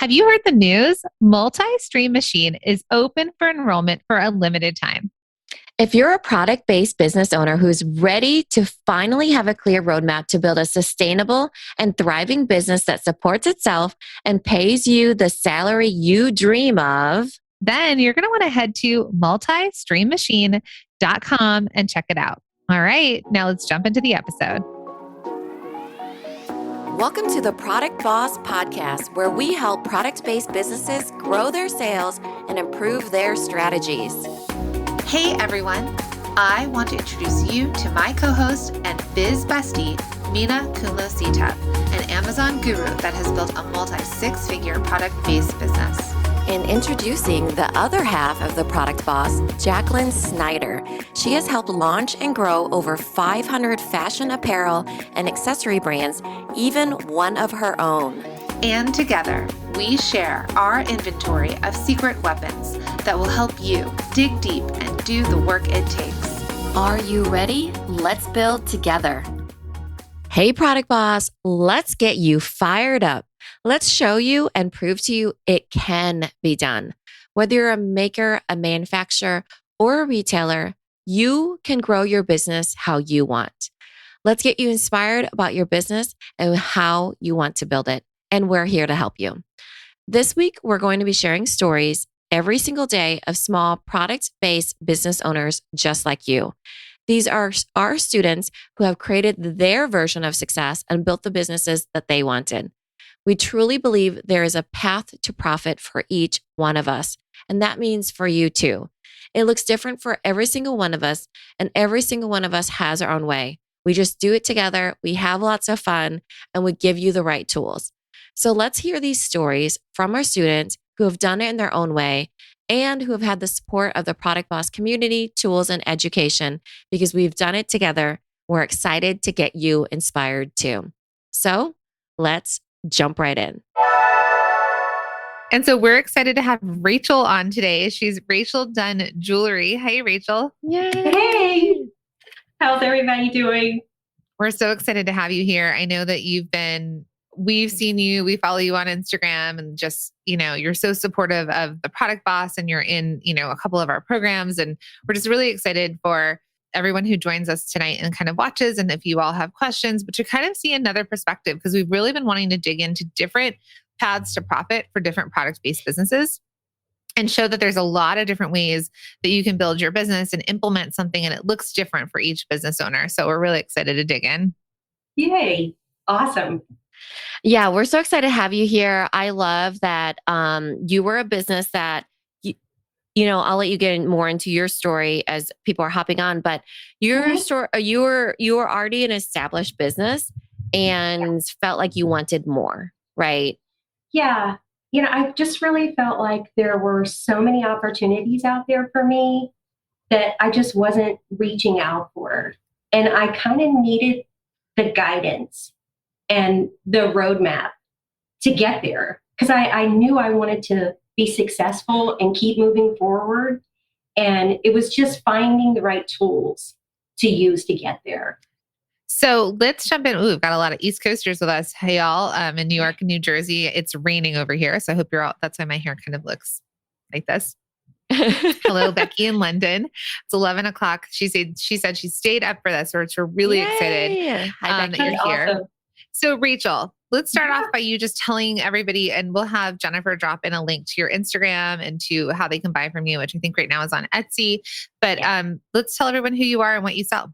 Have you heard the news? Multi-Stream Machine is open for enrollment for a limited time. If you're a product-based business owner who's ready to finally have a clear roadmap to build a sustainable and thriving business that supports itself and pays you the salary you dream of, then you're going to want to head to multistreammachine.com and check it out. All right, now let's jump into the episode. Welcome to the Product Boss Podcast, where we help product-based businesses grow their sales and improve their strategies. Hey everyone, I want to introduce you to my co-host and biz bestie, Mina Kumlo-Sita, an Amazon guru that has built a multi-six-figure product-based business. And introducing the other half of the Product Boss, Jacqueline Snyder. She has helped launch and grow over 500 fashion apparel and accessory brands, even one of her own. And together, we share our inventory of secret weapons that will help you dig deep and do the work it takes. Are you ready? Let's build together. Hey, Product Boss, let's get you fired up. Let's show you and prove to you it can be done. Whether you're a maker, a manufacturer, or a retailer, you can grow your business how you want. Let's get you inspired about your business and how you want to build it. And we're here to help you. This week, we're going to be sharing stories every single day of small product-based business owners just like you. These are our students who have created their version of success and built the businesses that they wanted. We truly believe there is a path to profit for each one of us, and that means for you too. It looks different for every single one of us, and every single one of us has our own way. We just do it together, we have lots of fun, and we give you the right tools. So let's hear these stories from our students who have done it in their own way and who have had the support of the Product Boss community, tools, and education, because we've done it together. We're excited to get you inspired too. So let's jump right in. And so we're excited to have Rachel on today. She's Rachel Dunn Jewelry. Hey, Rachel. Yay. Hey, how's everybody doing? We're so excited to have you here. I know that we've seen you, we follow you on Instagram, and just, you're so supportive of the Product Boss, and you're in, a couple of our programs. And we're just really excited for everyone who joins us tonight and kind of watches. And if you all have questions, but to kind of see another perspective, because we've really been wanting to dig into different paths to profit for different product-based businesses and show that there's a lot of different ways that you can build your business and implement something, and it looks different for each business owner. So we're really excited to dig in. Yay. Awesome. Yeah, we're so excited to have you here. I love that you were a business that, I'll let you get more into your story as people are hopping on, but your story, you were already an established business and felt like you wanted more, right? Yeah. I just really felt like there were so many opportunities out there for me that I just wasn't reaching out for. And I kind of needed the guidance and the roadmap to get there, because I knew I wanted to be successful and keep moving forward. And it was just finding the right tools to use to get there. So let's jump in. Ooh, we've got a lot of East Coasters with us. Hey, y'all. In New York and New Jersey, it's raining over here. So I hope you're all, that's why my hair kind of looks like this. Hello, Becky in London. It's 11 o'clock. She said she stayed up for this, so we're really excited that you're here. Awesome. So Rachel, let's start off by you just telling everybody, and we'll have Jennifer drop in a link to your Instagram and to how they can buy from you, which I think right now is on Etsy. But let's tell everyone who you are and what you sell.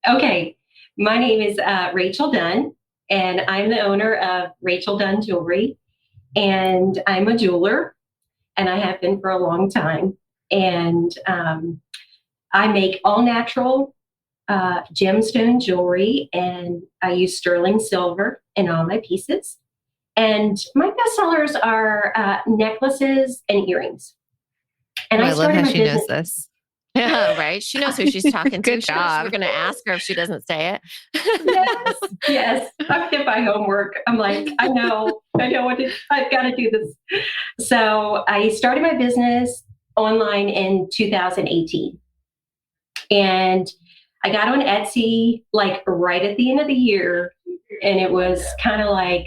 Okay. My name is Rachel Dunn, and I'm the owner of Rachel Dunn Jewelry. And I'm a jeweler, and I have been for a long time. And I make all natural gemstone jewelry, and I use sterling silver in all my pieces. And my best sellers are necklaces and earrings. And I love how she knows this. Yeah, right. She knows who she's talking to. Good job. We're going to ask her if she doesn't say it. Yes. I did my homework. I'm like, I know I've got to do this. So I started my business online in 2018. And I got on Etsy like right at the end of the year. And it was kind of like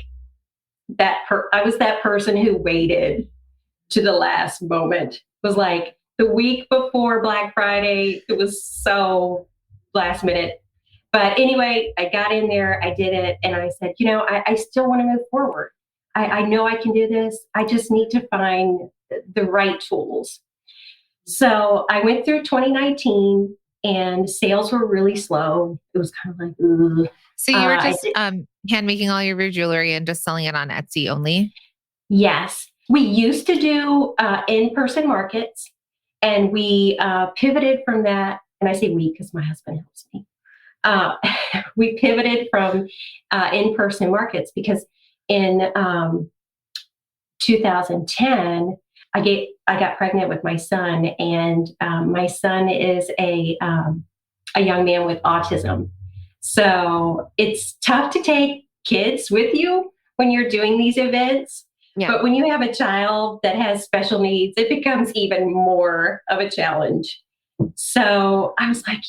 I was that person who waited to the last moment. It was like the week before Black Friday. It was so last minute. But anyway, I got in there, I did it, and I said, I still want to move forward. I know I can do this. I just need to find the right tools. So I went through 2019 and sales were really slow. It was kind of like, ugh. So you were just hand making all your jewelry and just selling it on Etsy only? Yes. We used to do in-person markets, and we pivoted from that. And I say we because my husband helps me. We pivoted from in-person markets because in 2010, I got pregnant with my son, and my son is a young man with autism. So it's tough to take kids with you when you're doing these events. Yeah. But when you have a child that has special needs, it becomes even more of a challenge. So I was like,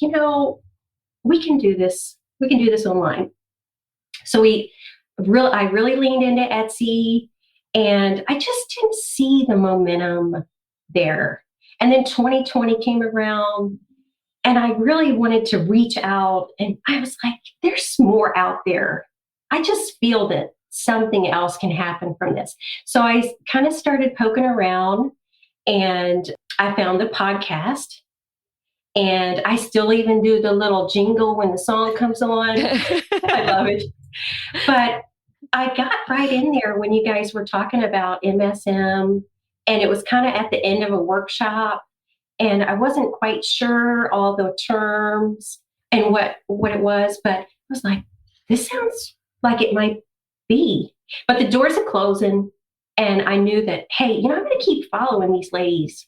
we can do this. We can do this online. So I really leaned into Etsy, and I just didn't see the momentum there. And then 2020 came around, and I really wanted to reach out, and I was like, there's more out there. I just feel that something else can happen from this. So I kind of started poking around, and I found the podcast. And I still even do the little jingle when the song comes on. I love it. But I got right in there when you guys were talking about MSM, and it was kind of at the end of a workshop, and I wasn't quite sure all the terms and what it was, but I was like, this sounds like it might be. But the doors are closing, and I knew that, hey, I'm going to keep following these ladies.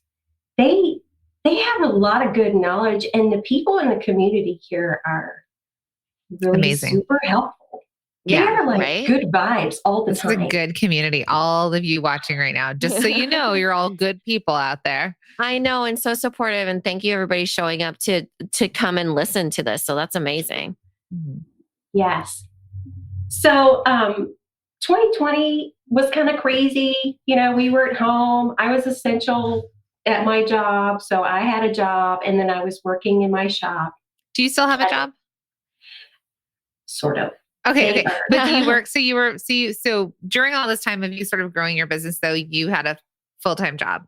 They have a lot of good knowledge, and the people in the community here are really amazing, super helpful. Yeah, they are like right? Good vibes all the time. It's a good community. All of you watching right now, just so you know, you're all good people out there. I know, and so supportive. And thank you, everybody, showing up to come and listen to this. So that's amazing. Mm-hmm. Yes. So 2020 was kind of crazy. We were at home. I was essential at my job. So I had a job, and then I was working in my shop. Do you still have a job? Sort of. Okay. But do you work? So during all this time of you sort of growing your business, though, you had a full-time job?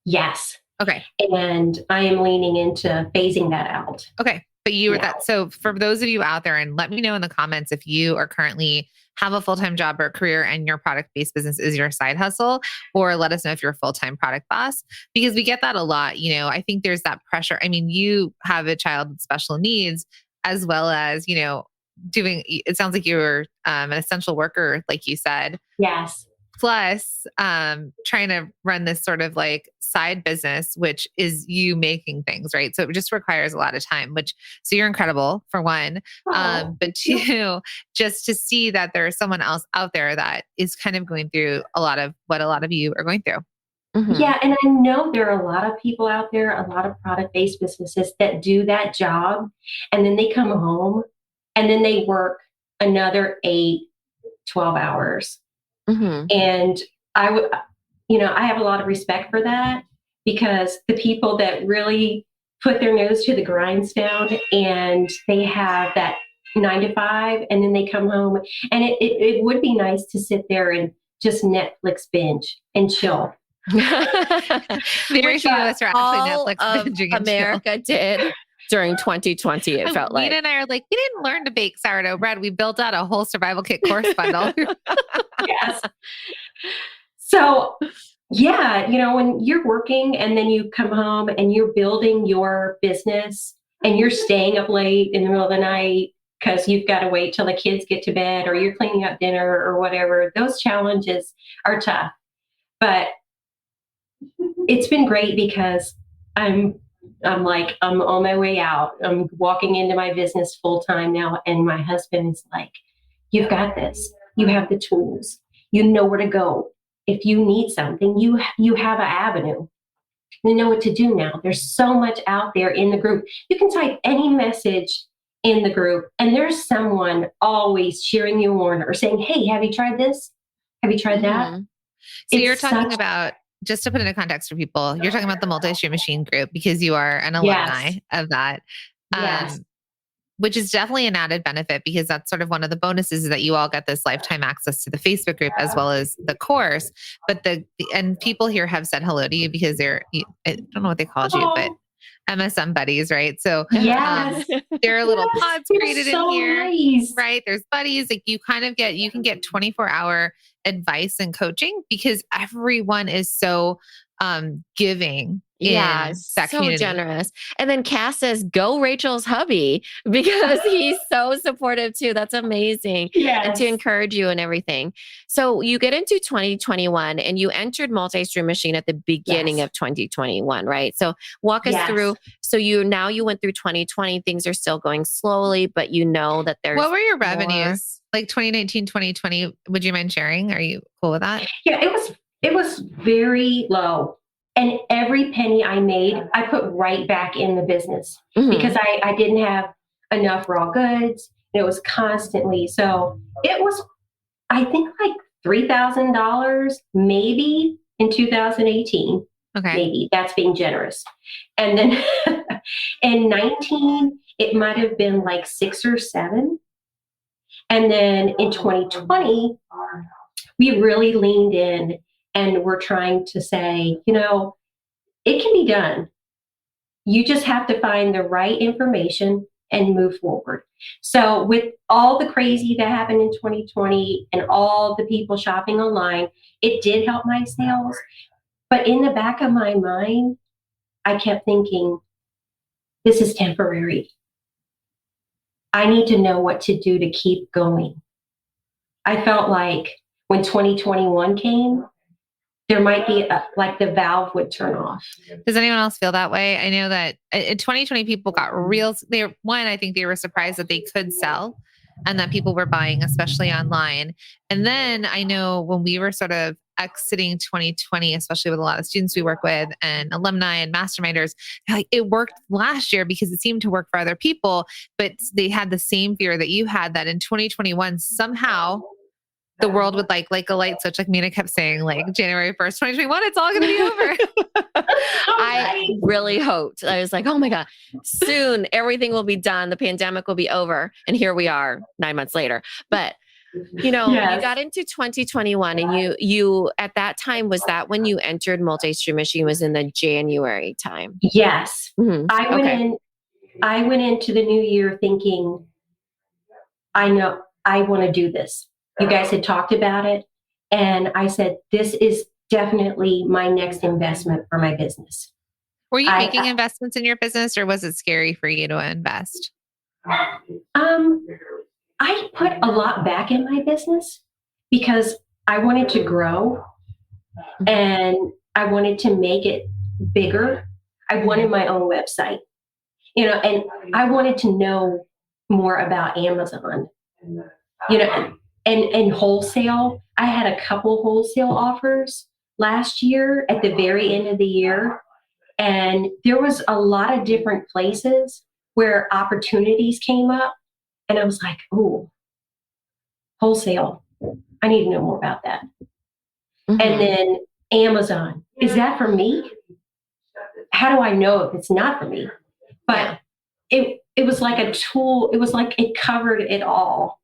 Yes. Okay. And I am leaning into phasing that out. Okay. But you were that. So for those of you out there, and let me know in the comments if you are currently have a full-time job or career and your product-based business is your side hustle, or let us know if you're a full-time product boss, because we get that a lot. I think there's that pressure. I mean, you have a child with special needs, as well as, it sounds like you're an essential worker, like you said. Yes. Plus trying to run this sort of like side business, which is you making things, right? So it just requires a lot of time, so you're incredible for one. But two, just to see that there's someone else out there that is kind of going through a lot of what a lot of you are going through. Mm-hmm. Yeah. And I know there are a lot of people out there, a lot of product-based businesses that do that job, and then they come home and then they work another 8-12 hours. Mm-hmm. And I have a lot of respect for that, because the people that really put their nose to the grindstone and they have that 9 to 5, and then they come home, and it would be nice to sit there and just Netflix binge and chill. Very few of us are actually Netflix binging. America did during 2020. It felt like Nina and I are like, we didn't learn to bake sourdough bread. We built out a whole survival kit course bundle. Yes. So yeah, when you're working and then you come home and you're building your business and you're staying up late in the middle of the night because you've got to wait till the kids get to bed, or you're cleaning up dinner or whatever, those challenges are tough. But it's been great because I'm on my way out. I'm walking into my business full time now. And my husband is like, you've got this. You have the tools. You know where to go. If you need something, you have an avenue. You know what to do now. There's so much out there in the group. You can type any message in the group, and there's someone always cheering you on or saying, hey, have you tried this? Have you tried that? Mhm. So It's you're talking such, about, just to put into context for people, you're talking about the multi-stream machine group because you are an alumni yes, of that. yes, Um, which is definitely an added benefit because that's sort of one of the bonuses is that you all get this lifetime access to the Facebook group as well as the course. But and people here have said hello to you because I don't know what they called you, but oh, MSM buddies, right? So yes, there are little yes, pods it was created in so here, nice. right? There's buddies. Like you can get 24-hour advice and coaching because everyone is so giving Yeah, in that so community. generous. And then Cass says, go Rachel's hubby because he's so supportive too. That's amazing. And to Yes, encourage you and everything. So you get into 2021 and you entered multi-stream machine at the beginning yes, of 2021, right? So walk us yes. through. So you went through 2020, things are still going slowly, but you know that What there's were your more. revenues like 2019, 2020? Would you mind sharing? Are you cool with that? Yeah, it was very low. And every penny I made, I put right back in the business because Mhm. I didn't have enough raw goods. It was constantly. So it was, I think, like $3,000 maybe in 2018. Okay. Maybe that's being generous. And then in 19, it might have been like six or seven. And then in 2020, we really leaned in and we're trying to say, it can be done. You just have to find the right information and move forward. So, with all the crazy that happened in 2020 and all the people shopping online, it did help my sales. But in the back of my mind, I kept thinking, this is temporary. I need to know what to do to keep going. I felt like when 2021 came, there might be like the valve would turn off. Does anyone else feel that way? I know that in 2020, people got I think they were surprised that they could sell and that people were buying, especially online. And then I know when we were sort of exiting 2020, especially with a lot of students we work with and alumni and masterminders, like it worked last year because it seemed to work for other people, but they had the same fear that you had that in 2021, somehow the world would like a light switch, like Mina kept saying, like January 1st, 2021, it's all going to be over. I really hoped. I was like, oh my God, soon everything will be done. The pandemic will be over. And here we are 9 months later. But you Yes. got into 2021 and you at that time, was that when you entered multi-stream machine was in the January time? Yes. Mhm. I went Okay. in, I went into the new year thinking, I know I want to do this. You guys had talked about it. And I said, this is definitely my next investment for my business. Were you I, making investments in your business or was it scary for you to invest? um, I put a lot back in my business because I wanted to grow and I wanted to make it bigger. I wanted my own website, and I wanted to know more about Amazon, and wholesale. I had a couple wholesale offers last year at the very end of the year. And there was a lot of different places where opportunities came up. And I was like, oh, wholesale. I need to know more about that. And Mhm. then Amazon. Is that for me? How do I know if it's not for me? Yeah. But it was like a tool. It was like it covered it all.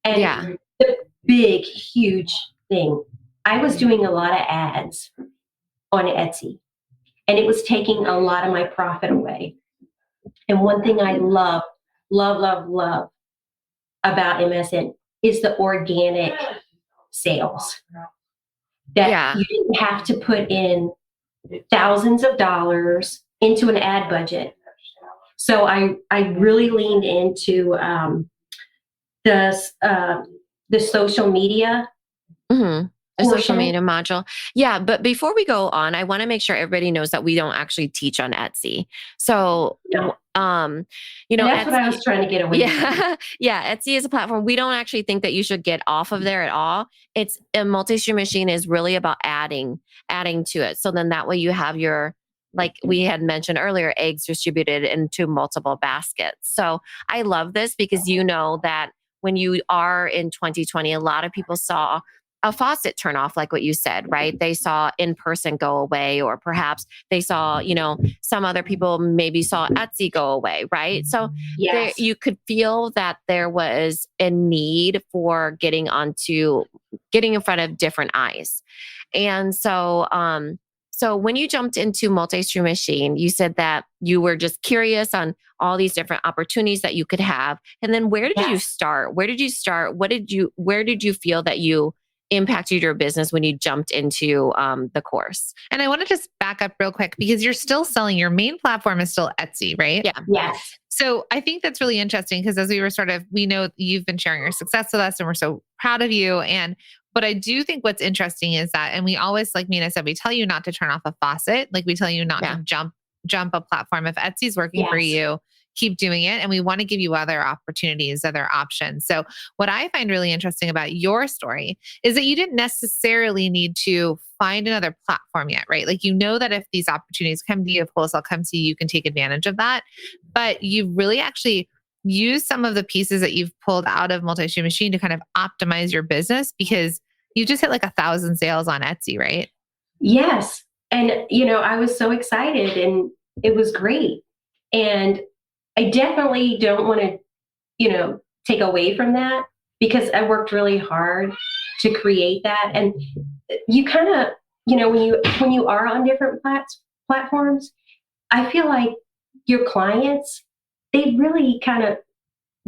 Yeah. And the big, huge thing, I was doing a lot of ads on Etsy, and it was taking a lot of my profit away. And one thing I love about MSN is the organic sales that Yeah. you didn't have to put in thousands of dollars into an ad budget. So I really leaned into the uh, the social media hmm The social portion. media module. Yeah. But before we go on, I want to make sure everybody knows that we don't actually teach on Etsy. So, No, and that's what I Etsy, was trying to get away from. yeah, yeah, Etsy is a platform. We don't actually think that you should get off of there at all. It's a multi-stream machine is really about adding to it. So then that way you have your, like we had mentioned earlier, eggs distributed into multiple baskets. So I love this because you know that when you are in 2020, a lot of people saw a faucet turn off, like what you said, right? They saw in person go away, or perhaps they saw, some other people maybe saw Etsy go away, right? So there, Yes. you could feel that there was a need for getting in front of different eyes. And so when you jumped into multi-stream machine, you said that you were just curious on all these different opportunities that you could have. And then where did you Yes. start? Where did you start? Where did you feel that you impacted your business when you jumped into the course? And I want to just back up real quick because you're still selling, your main platform is still Etsy, right? Yeah. Yes. So I think that's really interesting because as we know you've been sharing your success with us and we're so proud of you. But I do think what's interesting is that, and we always, like Mina said, we tell you not to turn off a faucet. Like we tell you not to jump a platform. If Etsy's working for you, keep doing it. And we want to give you other opportunities, other options. So what I find really interesting about your story is that you didn't necessarily need to find another platform yet, right? Like, that if these opportunities come to you, if wholesale comes to you, you can take advantage of that. But you really actually use some of the pieces that you've pulled out of multi-stream machine to kind of optimize your business because you just hit like 1,000 sales on Etsy, right? Yes. And, I was so excited and it was great. And I definitely don't want to, take away from that because I worked really hard to create that. And you kind of, when you are on different platforms, I feel like your clients, they really kind of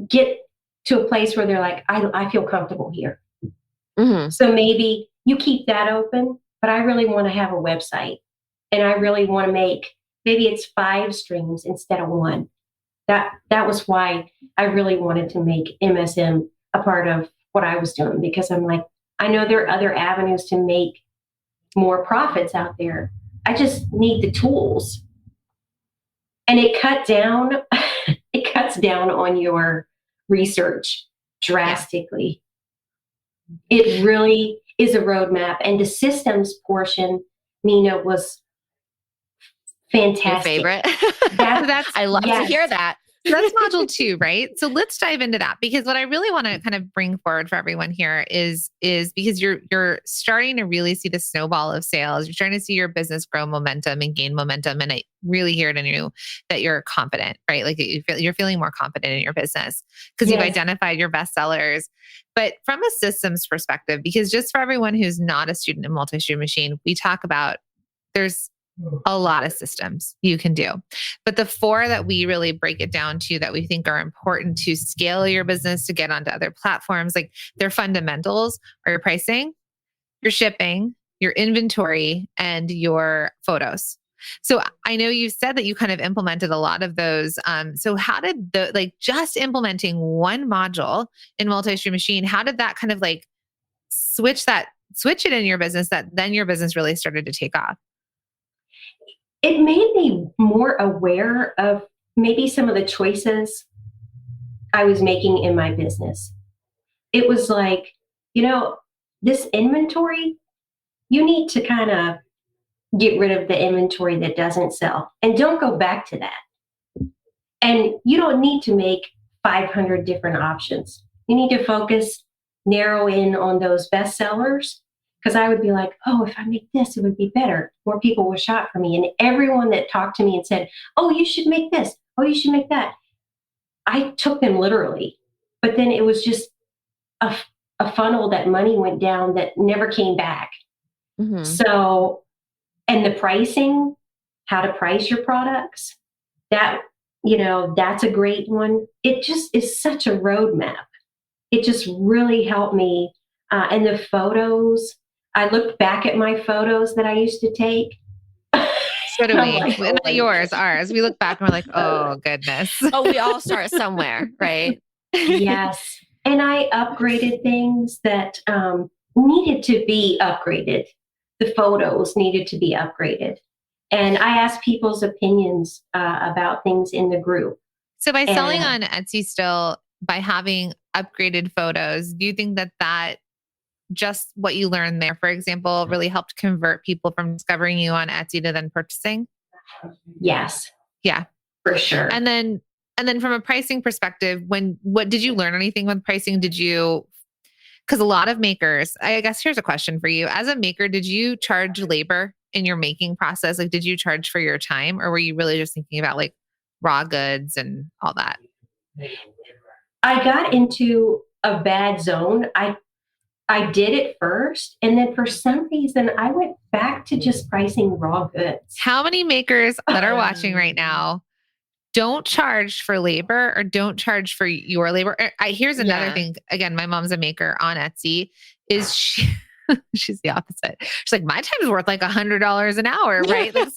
get to a place where they're like, I feel comfortable here. Mm-hmm. So maybe you keep that open, but I really want to have a website and I really want to maybe it's 5 streams instead of 1. That was why I really wanted to make MSM a part of what I was doing, because I'm like, I know there are other avenues to make more profits out there. I just need the tools. And it cuts down on your research drastically. Yeah. It really is a roadmap. And the systems portion, Mina, was fantastic. Your favorite? I love to hear that. So that's module 2, right? So let's dive into that because what I really want to kind of bring forward for everyone here is because you're starting to really see the snowball of sales. You're starting to see your business grow momentum and gain momentum. And I really hear it in you that you're confident, right? Like you're feeling more confident in your business because you've identified your best sellers. But from a systems perspective, because just for everyone who's not a student in multi-stream machine, we talk about there's a lot of systems you can do. But the 4 that we really break it down to that we think are important to scale your business, to get onto other platforms, like their fundamentals are your pricing, your shipping, your inventory, and your photos. So I know you said that you kind of implemented a lot of those. So how did just implementing one module in multi-stream machine, how did that kind of like switch it in your business that then your business really started to take off? It made me more aware of maybe some of the choices I was making in my business. It was like, this inventory, you need to kind of get rid of the inventory that doesn't sell and don't go back to that. And you don't need to make 500 different options. You need to narrow in on those best sellers. Because I would be like, oh, if I make this, it would be better. More people will shop for me. And everyone that talked to me and said, oh, you should make this. Oh, you should make that. I took them literally. But then it was just a funnel that money went down that never came back. Mm-hmm. So, and the pricing, how to price your products, that's a great one. It just is such a roadmap. It just really helped me. And the photos, I looked back at my photos that I used to take. So do we. Like, not yours, ours. We look back and we're like, oh, goodness. Oh, we all start somewhere, right? Yes. And I upgraded things that needed to be upgraded. The photos needed to be upgraded. And I asked people's opinions about things in the group. So by selling on Etsy still, by having upgraded photos, do you think that just what you learned there, for example, really helped convert people from discovering you on Etsy to then purchasing? Yes. Yeah. For sure. And then from a pricing perspective, what did you learn anything with pricing? Because a lot of makers, I guess here's a question for you. As a maker, did you charge labor in your making process? Like, did you charge for your time, or were you really just thinking about like raw goods and all that? I got into a bad zone. I did it first, and then for some reason, I went back to just pricing raw goods. How many makers that are watching right now don't charge for labor or don't charge for your labor? Here's another thing. Again, my mom's a maker on Etsy. Is she? She's the opposite. She's like, my time's worth like $100 an hour, right? Like,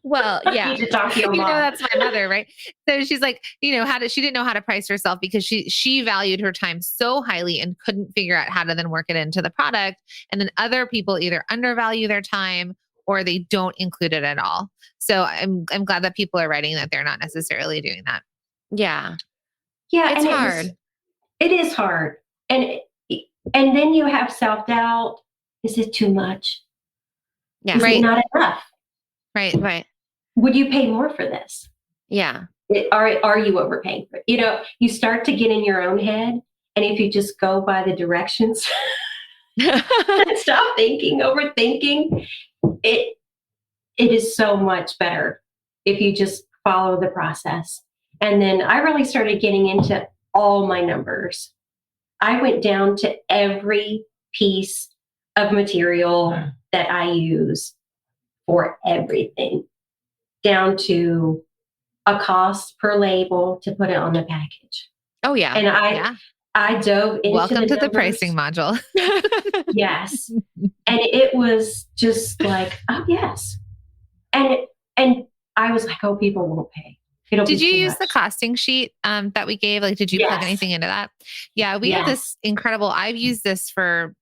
Well, yeah. You need to talk to your you know, mom. that's my mother, right? So she's like, she didn't know how to price herself because she valued her time so highly and couldn't figure out how to then work it into the product. And then other people either undervalue their time or they don't include it at all. So I'm glad that people are writing that they're not necessarily doing that. Yeah. Yeah, It's and hard. It is hard, and then you have self-doubt. Is it too much? Yeah. Is it not enough? Right. Right. Would you pay more for this? Yeah. Are you overpaying for it? You start to get in your own head, and if you just go by the directions and stop overthinking, it is so much better if you just follow the process. And then I really started getting into all my numbers. I went down to every piece of material that I use for everything, down to a cost per label to put it on the package. Oh yeah. And I dove into Welcome to numbers. the pricing module. Yes. And it was just like, oh yes. And I was like, oh, people won't pay. Did you use the costing sheet that we gave? Like, did you plug anything into that? Yeah, we have this incredible, I've used this for,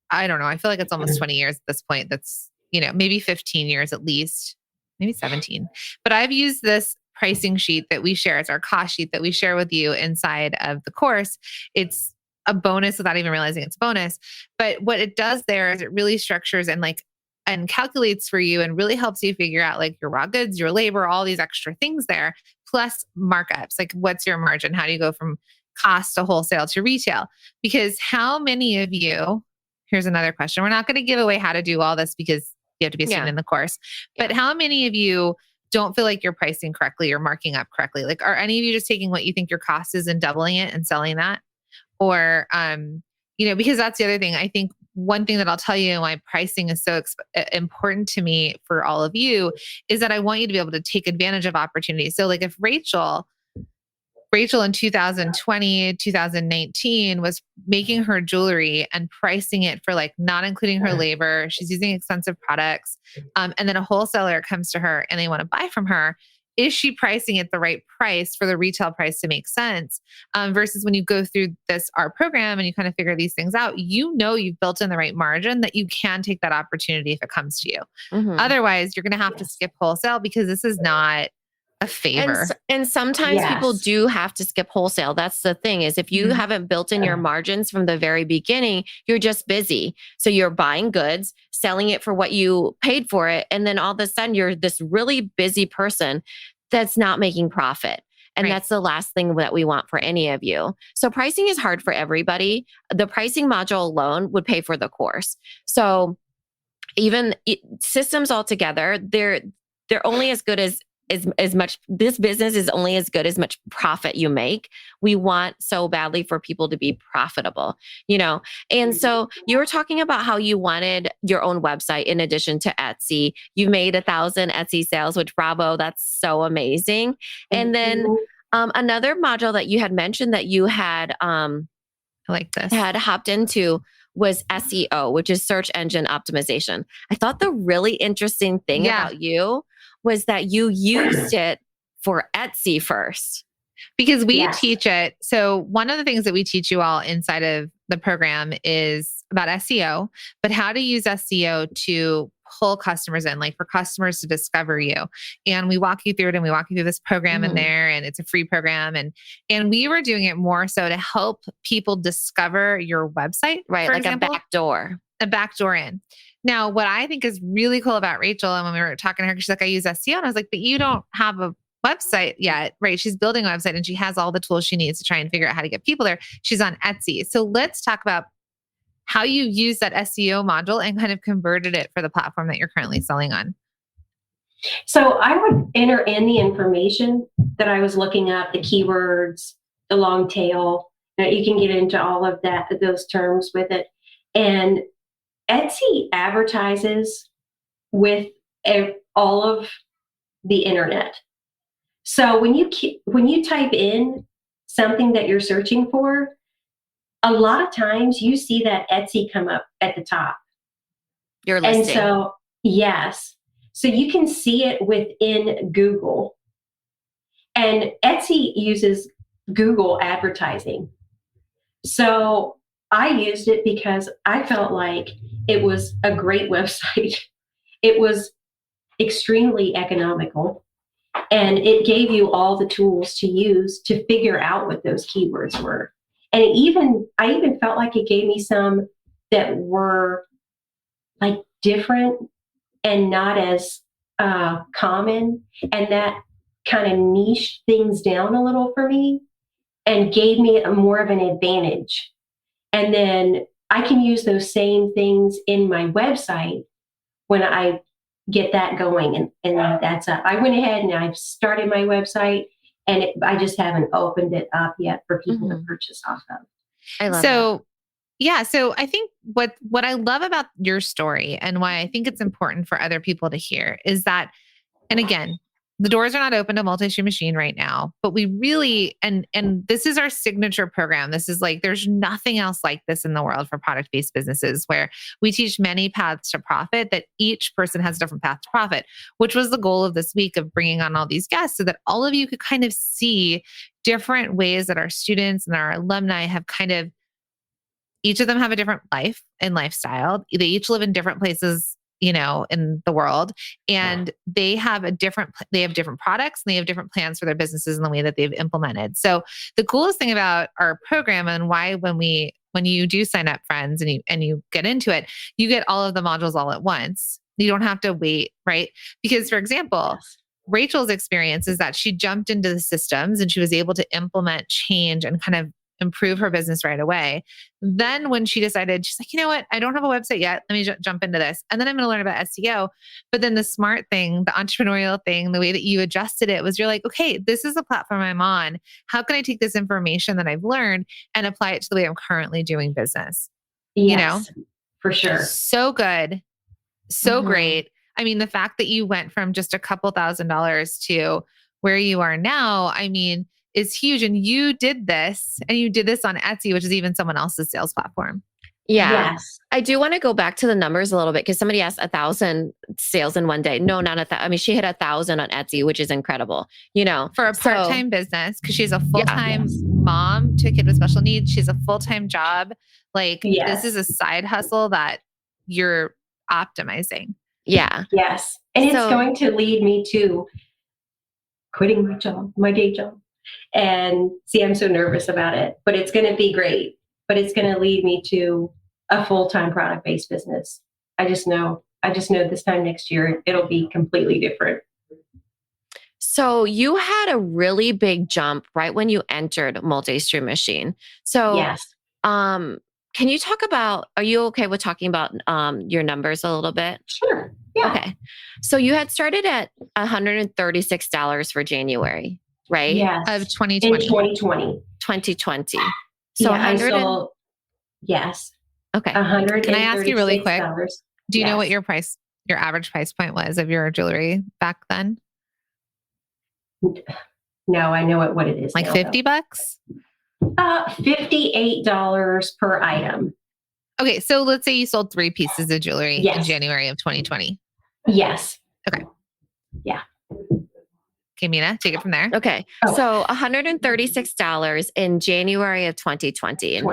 I don't know, I feel like it's almost 20 years at this point. That's, maybe 15 years at least, maybe 17. But I've used this pricing sheet that we share. It's our cost sheet that we share with you inside of the course. It's a bonus without even realizing it's a bonus. But what it does there is it really structures and calculates for you and really helps you figure out like your raw goods, your labor, all these extra things there, plus markups. Like, what's your margin? How do you go from cost to wholesale to retail? Because how many of you, here's another question. We're not going to give away how to do all this because you have to be a student in the course, but how many of you don't feel like you're pricing correctly or marking up correctly? Like, are any of you just taking what you think your cost is and doubling it and selling that? Or, because that's the other thing. I think one thing that I'll tell you why pricing is so important to me for all of you is that I want you to be able to take advantage of opportunities. So like if Rachel in 2020, 2019 was making her jewelry and pricing it for like not including her labor, she's using expensive products. And then a wholesaler comes to her and they want to buy from her. Is she pricing at the right price for the retail price to make sense? Versus when you go through our program and you kind of figure these things out, you've built in the right margin that you can take that opportunity if it comes to you. Mm-hmm. Otherwise, you're going to have to skip wholesale because this is not a favor. And sometimes people do have to skip wholesale. That's the thing is if you haven't built in your margins from the very beginning, you're just busy. So you're buying goods, selling it for what you paid for it. And then all of a sudden you're this really busy person that's not making profit. And that's the last thing that we want for any of you. So pricing is hard for everybody. The pricing module alone would pay for the course. So even systems altogether, they're only as good as much, this business is only as good as much profit you make. We want so badly for people to be profitable, And so you were talking about how you wanted your own website in addition to Etsy. You made 1,000 Etsy sales, which bravo, that's so amazing. And then another module that you had mentioned that you had, I like this, had hopped into was SEO, which is search engine optimization. I thought the really interesting thing about you was that you used it for Etsy first. Because we teach it. So one of the things that we teach you all inside of the program is about SEO, but how to use SEO to pull customers in, like for customers to discover you. And we walk you through it and we walk you through this program in there, and it's a free program. And we were doing it more so to help people discover your website. Right. For like example, a back door in. Now, what I think is really cool about Rachel, and when we were talking to her, she's like, I use SEO. And I was like, but you don't have a website yet, right? She's building a website and she has all the tools she needs to try and figure out how to get people there. She's on Etsy. So let's talk about how you use that SEO module and kind of converted it for the platform that you're currently selling on. So I would enter in the information that I was looking up, the keywords, the long tail. You can get into all of that, those terms with it. And Etsy advertises with all of the internet. So when you type in something that you're searching for, a lot of times you see that Etsy come up at the top. Your listing. And so, yes. So you can see it within Google. And Etsy uses Google advertising. So I used it because I felt like it was a great website. It was extremely economical. And it gave you all the tools to use to figure out what those keywords were. And I even felt like it gave me some that were like different and not as common, and that kind of niched things down a little for me and gave me more of an advantage. And then I can use those same things in my website when I get that going and that's up. I went ahead and I've started my website, and I just haven't opened it up yet for people to purchase off of. I love that. Yeah. So I think what I love about your story and why I think it's important for other people to hear is that, and again, the doors are not open to Multi-Stream Machine right now, but we really, and this is our signature program. This is like, there's nothing else like this in the world for product-based businesses, where we teach many paths to profit, that each person has a different path to profit, which was the goal of this week of bringing on all these guests so that all of you could kind of see different ways that our students and our alumni have kind of, each of them have a different life and lifestyle. They each live in different places, in the world, and they have different products, and they have different plans for their businesses and the way that they've implemented. So the coolest thing about our program, and why when you do sign up, friends, and you get into it, you get all of the modules all at once. You don't have to wait, right? Because, for example, Rachel's experience is that she jumped into the systems and she was able to implement change and kind of improve her business right away. Then when she decided, she's like, you know what? I don't have a website yet. Let me jump into this. And then I'm going to learn about SEO. But then the smart thing, the entrepreneurial thing, the way that you adjusted it was, you're like, okay, this is the platform I'm on. How can I take this information that I've learned and apply it to the way I'm currently doing business? Yes, for sure. So good. So great. I mean, the fact that you went from just a couple $1,000s to where you are now, I mean, is huge. And you did this on Etsy, which is even someone else's sales platform. Yeah. Yes. I do want to go back to the numbers a little bit, because somebody asked 1,000 sales in one day. No, not 1,000. I mean, she hit 1,000 on Etsy, which is incredible, for a part-time business, because she's a full-time mom to a kid with special needs. She's a full-time job. This is a side hustle that you're optimizing. Yeah. Yes. And it's going to lead me to quitting my day job. And see, I'm so nervous about it, but it's going to be great. But it's going to lead me to a full-time product-based business. I just know this time next year, it'll be completely different. So you had a really big jump right when you entered Multi-Stream Machine. So yes. Can you talk about, are you okay with talking about your numbers a little bit? Sure. Yeah. Okay. So you had started at $136 for January, right? Yes. Of 2020. In 2020. 2020. So yes. Okay. Can I ask you really quick? Do you Yes. know what your average price point was of your jewelry back then? No, I know what it is. Like now, $50? $58 per item. Okay, so let's say you sold 3 pieces of jewelry in Yes. January of 2020. Yes. Okay. Yeah. Okay, Mina, take it from there. Okay. So $136 in January of 2020. And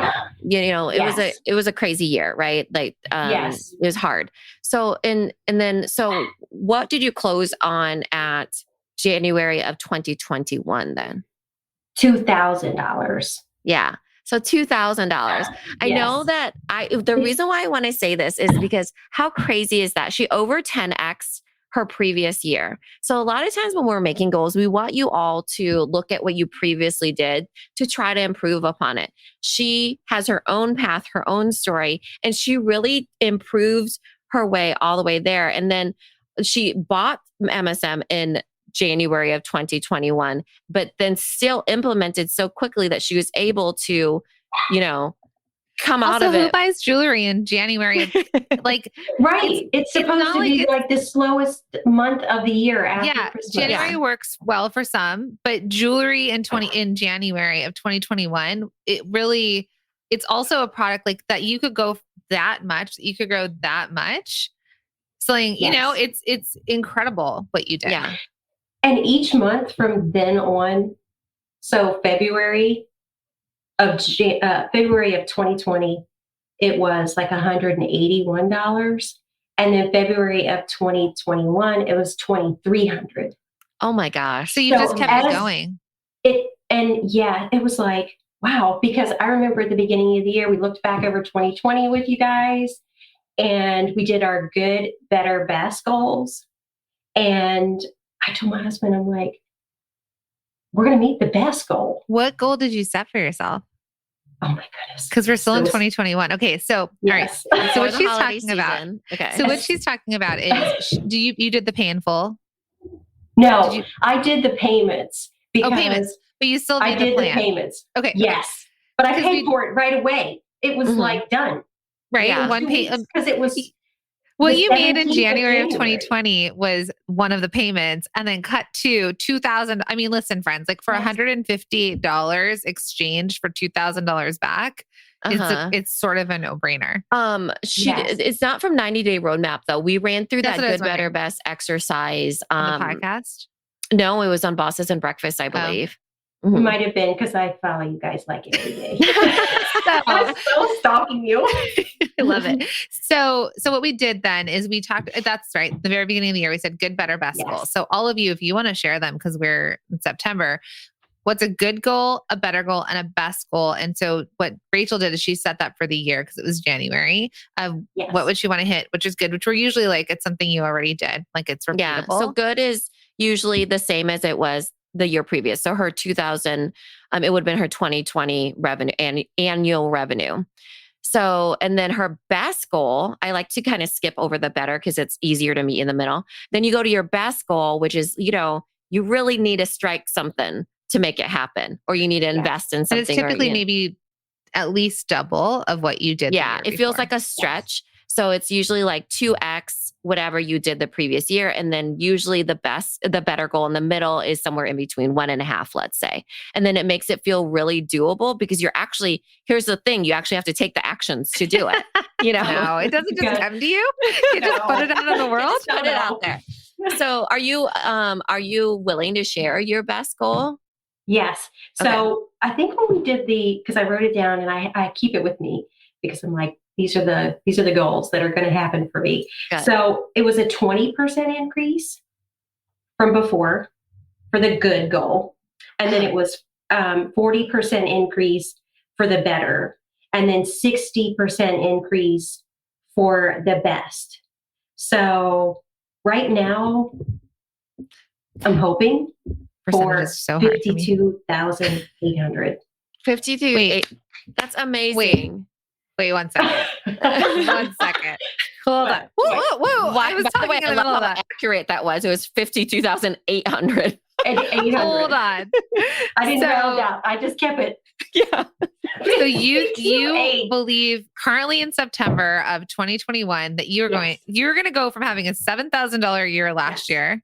it was a crazy year, right? Like yes. It was hard. So so what did you close on at January of 2021 then? $2,000. Yeah. So $2,000. I know that the reason why I want to say this is because how crazy is that? She over 10x her previous year. So a lot of times when we're making goals, we want you all to look at what you previously did to try to improve upon it. She has her own path, her own story, and she really improved her way all the way there. And then she bought MSM in January of 2021, but then still implemented so quickly that she was able to, come out Also, of who it. buys jewelry in January? Like, Right. It's supposed not to like be it's- like the slowest month of the year after yeah, Christmas. January works well for some, but jewelry in January of 2021, it's also a product like that you could go that much, you could grow that much. So, it's incredible what you did. Yeah. And each month from then on, so February of 2020, it was like $181. And then February of 2021, it was $2,300. Oh my gosh. So you just kept it going. It was like, wow, because I remember at the beginning of the year, we looked back over 2020 with you guys and we did our good, better, best goals. And I told my husband, I'm like, we're going to meet the best goal. What goal did you set for yourself? Oh my goodness. Because we're still in 2021. Okay. So, yes. All right. So what the she's holiday talking about. season. Okay. So what she's talking about is, you did the pay in full? No, I did the payments because payments. But you still I did the did plan. the payments. Okay. Yes. But I 'Cause paid for it right away. It was like done. Right. Yeah. One pay. Because it was What the you made in 17th of January of January. 2020 was one of the payments, and then cut to $2,000. I mean, listen, friends, like for Yes. $158 exchange for $2,000 back, it's sort of a no-brainer. Yes. It's not from 90-day roadmap though. We ran through That's that what I was good, better, wondering. best exercise. On the podcast. No, it was on Bosses and Breakfast, I believe. It might have been because I follow you guys like every day. So- I'm so stalking you. I love it. So what we did then is we talked, that's right. At the very beginning of the year, we said good, better, best Yes. goal. So all of you, if you want to share them, because we're in September, what's a good goal, a better goal, and a best goal? And so what Rachel did is she set that for the year because it was January of Yes. what would she want to hit, which is good, which we're usually like, it's something you already did. Like it's repeatable. Yeah. So good is usually the same as it was the year previous. So her 2000, it would have been her 2020 revenue and annual revenue. So, and then her best goal, I like to kind of skip over the better because it's easier to meet in the middle. Then you go to your best goal, which is, you really need to strike something to make it happen, or you need to invest in And something. it's typically maybe at least double of what you did. Yeah. The year It feels before. like a stretch. So it's usually like 2x whatever you did the previous year. And then usually the better goal in the middle is somewhere in between 1.5, let's say. And then it makes it feel really doable because here's the thing, you actually have to take the actions to do it. No, it doesn't just come to you. You just put it out in the world. Just put it out there. So are you willing to share your best goal? Yes. So I think when we did because I wrote it down and I keep it with me because I'm like, these are the goals that are going to happen for me. Good. So it was a 20% increase from before for the good goal. And then it was 40% increase for the better. And then 60% increase for the best. So right now, I'm hoping for Percentage is so hard for me. 52,800. 52. Wait. That's amazing. Wait 1 second. 1 second. Hold on. Whoa. I was By the way, talking in I the love middle of how that. accurate that was. It was 52,800. And 800. Hold on. I didn't So- round out. I just kept it. Yeah. So you 52,800. believe currently in September of 2021 that you're going to go from having a $7,000 a year last year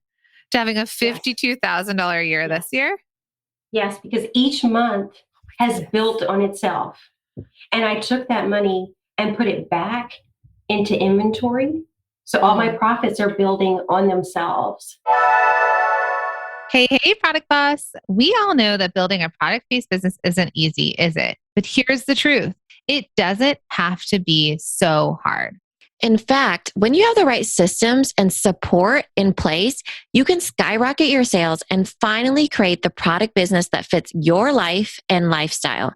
to having a $52,000 a year this year? Yes, because each month has built on itself. And I took that money and put it back into inventory. So all my profits are building on themselves. Hey, product boss. We all know that building a product-based business isn't easy, is it? But here's the truth. It doesn't have to be so hard. In fact, when you have the right systems and support in place, you can skyrocket your sales and finally create the product business that fits your life and lifestyle.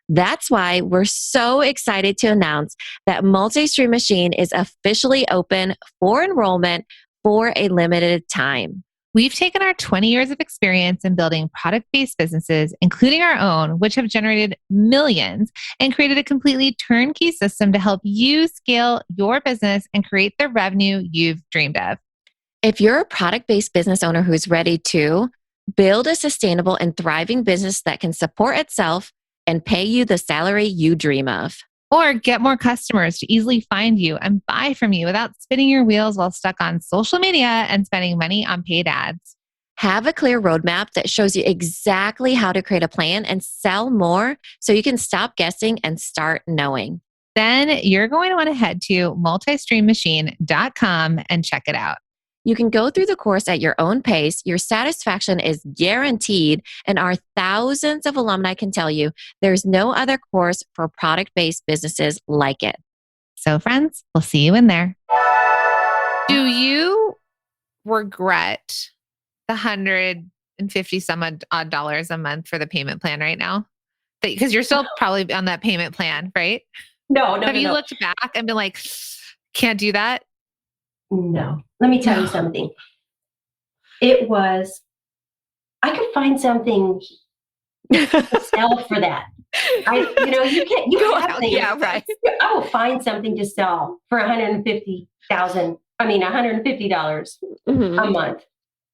That's why we're so excited to announce that Multi-Stream Machine is officially open for enrollment for a limited time. We've taken our 20 years of experience in building product-based businesses, including our own, which have generated millions, and created a completely turnkey system to help you scale your business and create the revenue you've dreamed of. If you're a product-based business owner who's ready to build a sustainable and thriving business that can support itself and pay you the salary you dream of. Or get more customers to easily find you and buy from you without spinning your wheels while stuck on social media and spending money on paid ads. Have a clear roadmap that shows you exactly how to create a plan and sell more so you can stop guessing and start knowing. Then you're going to want to head to multistreammachine.com and check it out. You can go through the course at your own pace. Your satisfaction is guaranteed, and our thousands of alumni can tell you there's no other course for product-based businesses like it. So friends, we'll see you in there. Do you regret the $150 some odd dollars a month for the payment plan right now? Because you're still probably on that payment plan, right? No. Have you looked back and been like, can't do that? No. Let me tell you something. I could find something to sell for that. Yeah, right. I will find something to sell for $150 a month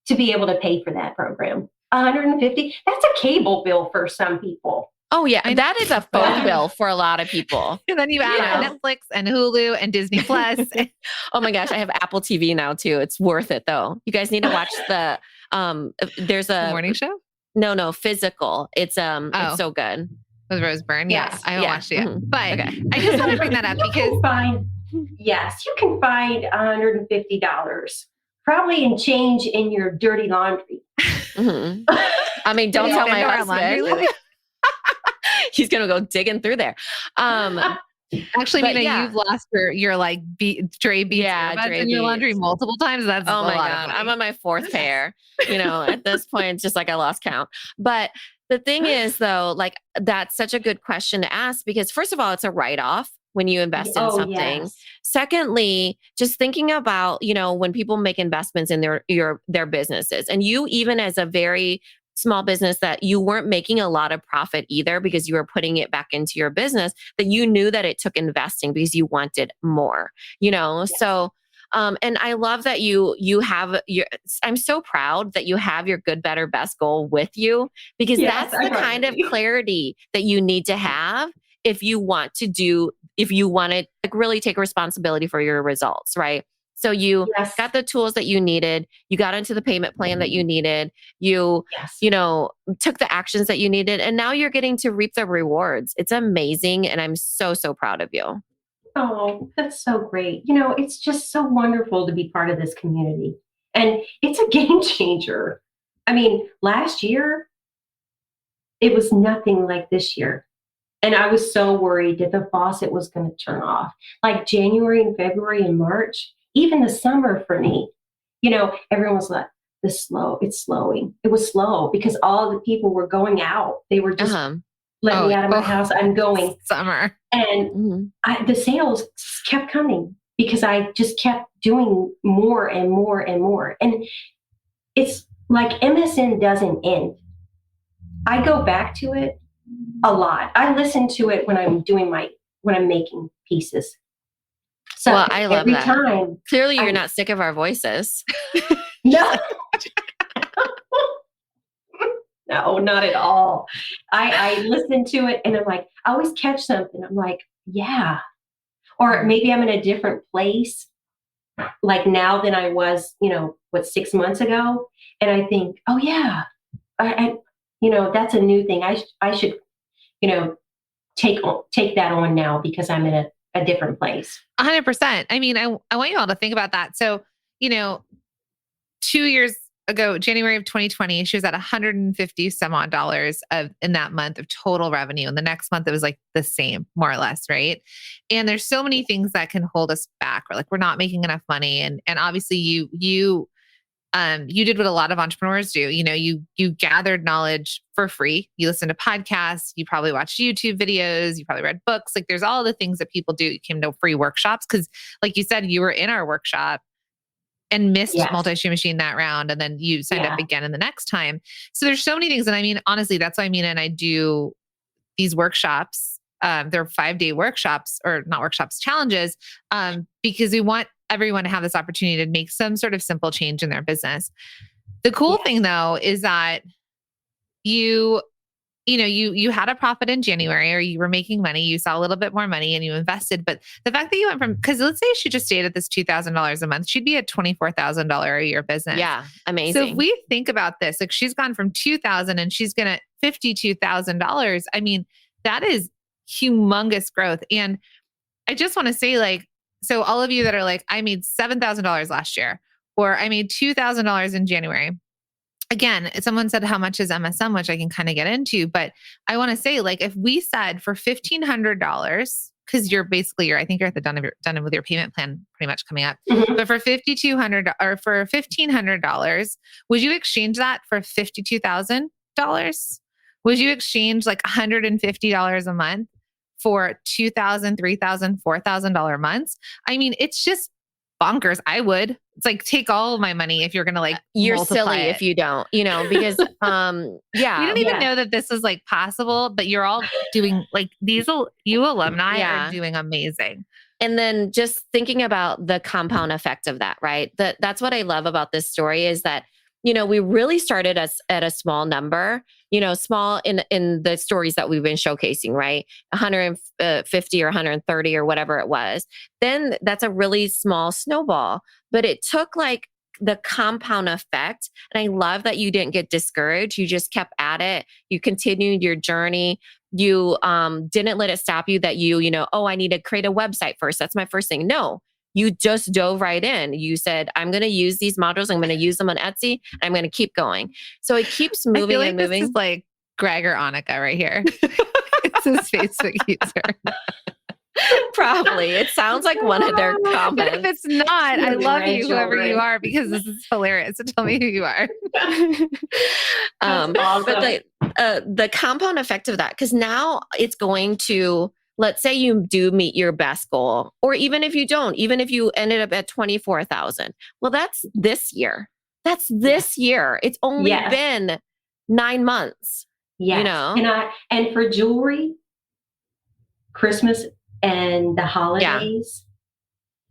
to be able to pay for that program. $150, that's a cable bill for some people. Oh yeah, that is a phone bill for a lot of people. And then you add on Netflix and Hulu and Disney Plus. Oh my gosh, I have Apple TV now too. It's worth it though. You guys need to watch there's a morning show? No, physical. It's so good. With Rose Byrne? Yes. I haven't watched it yet. Mm-hmm. But okay. I just want to bring that up because you can find $150 probably in change in your dirty laundry. Mm-hmm. I mean, don't tell my husband. He's going to go digging through there. Actually, Mina, you've lost your like Dre beats in your laundry multiple times. That's oh my God. I'm on my fourth pair. At this point, it's just like I lost count. But the thing is though, like that's such a good question to ask because first of all, it's a write-off when you invest in something. Yes. Secondly, just thinking about, when people make investments in their businesses and you even as a very small business that you weren't making a lot of profit either because you were putting it back into your business, that you knew that it took investing because you wanted more, Yes. So, and I love that you have I'm so proud that you have your good, better, best goal with you because that's the kind of clarity that you need to have if you want to like really take responsibility for your results, right? So you got the tools that you needed, you got into the payment plan that you needed, you took the actions that you needed, and now you're getting to reap the rewards. It's amazing. And I'm so, so proud of you. Oh, that's so great. It's just so wonderful to be part of this community. And it's a game changer. I mean, last year, it was nothing like this year. And I was so worried that the faucet was going to turn off. Like January and February and March, even the summer for me, everyone was like, it's slowing. It was slow because all the people were going out. They were just letting me out of my house. I'm going. Summer. And the sales kept coming because I just kept doing more and more and more. And it's like MSN doesn't end. I go back to it a lot. I listen to it when I'm making pieces. So well, I love that. Time, clearly, you're not sick of our voices. No. No, not at all. I listen to it and I'm like, I always catch something. I'm like, yeah. Or maybe I'm in a different place like now than I was, 6 months ago. And I think, oh yeah, that's a new thing. I should, take that on now because I'm in a different place. 100%. I mean, I want you all to think about that. So, 2 years ago, January of 2020, she was at $150 some odd dollars in that month of total revenue. And the next month it was like the same, more or less. Right. And there's so many things that can hold us back. We're not making enough money. And obviously you did what a lot of entrepreneurs do. You gathered knowledge for free. You listened to podcasts, you probably watched YouTube videos, you probably read books. Like there's all the things that people do. You came to free workshops. Cause like you said, you were in our workshop and missed Yes. multi-stream machine that round. And then you signed up again in the next time. So there's so many things. And I mean, honestly, that's why Mina and I do these workshops. They're 5-day workshops, or not workshops, challenges, because we want everyone to have this opportunity to make some sort of simple change in their business. The cool thing though, is that you had a profit in January, or you were making money, you saw a little bit more money and you invested. But the fact that you went from, because let's say she just stayed at this $2,000 a month, she'd be a $24,000 a year business. Yeah. Amazing. So if we think about this, like she's gone from 2,000 and she's going to $52,000. I mean, that is humongous growth. And I just want to say, like, so all of you that are like, I made $7,000 last year, or I made $2,000 in January. Again, someone said, how much is MSM, which I can kind of get into, but I want to say, like, if we said for $1,500, because I think you're at the done with your payment plan pretty much coming up, but for $5,200 or for $1,500, would you exchange that for $52,000? Would you exchange like $150 a month for $2,000, $3,000, $4,000 months? I mean, it's just bonkers. I would. It's like, take all of my money if you're going to like, you're silly if you don't, because, yeah. You don't even know that this is like possible, but you're all doing like you alumni are doing amazing. And then just thinking about the compound effect of that, right? That's what I love about this story is that, we really started us at a small number, small in the stories that we've been showcasing, right? 150 or 130 or whatever it was. Then that's a really small snowball, but it took like the compound effect. And I love that you didn't get discouraged. You just kept at it. You continued your journey. You didn't let it stop you that I need to create a website first. That's my first thing. No. You just dove right in. You said, I'm going to use these modules. I'm going to use them on Etsy. And I'm going to keep going. So it keeps moving I feel like and moving. This is like Greg or Annika right here. It's his Facebook user. Probably. It sounds like one of their comments. But if it's not, I love you, whoever you are, because this is hilarious. So tell me who you are. Awesome. But the compound effect of that, because now it's going to, let's say you do meet your best goal, or even if you don't, even if you ended up at 24,000, well, that's this year. That's this year. It's only been 9 months. Yes. And for jewelry, Christmas and the holidays,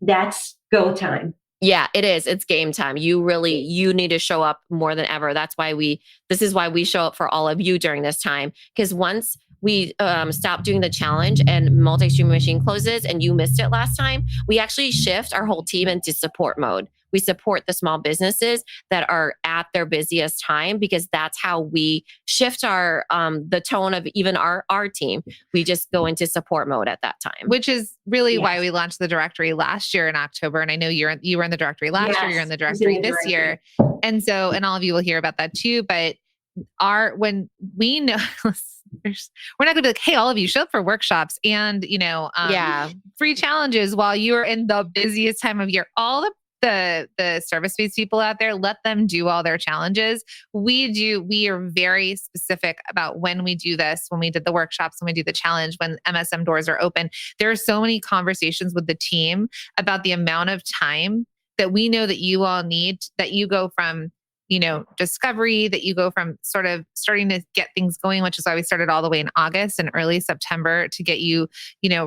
that's go time. Yeah, it is. It's game time. You need to show up more than ever. This is why we show up for all of you during this time. Because once we stop doing the challenge and multi-stream machine closes and you missed it last time, we actually shift our whole team into support mode. We support the small businesses that are at their busiest time, because that's how we shift our the tone of even our team. We just go into support mode at that time. Which is really why we launched the directory last year in October. And I know you were in the directory last year, you're in the directory this year. And so, and all of you will hear about that too. But when we know, we're not gonna be like, hey, all of you show up for workshops and, free challenges while you're in the busiest time of year. All the service-based people out there, let them do all their challenges. We are very specific about when we do this, when we did the workshops, when we do the challenge, when MSM doors are open. There are so many conversations with the team about the amount of time that we know that you all need, that you go from discovery, that you go from sort of starting to get things going, which is why we started all the way in August and early September to get you,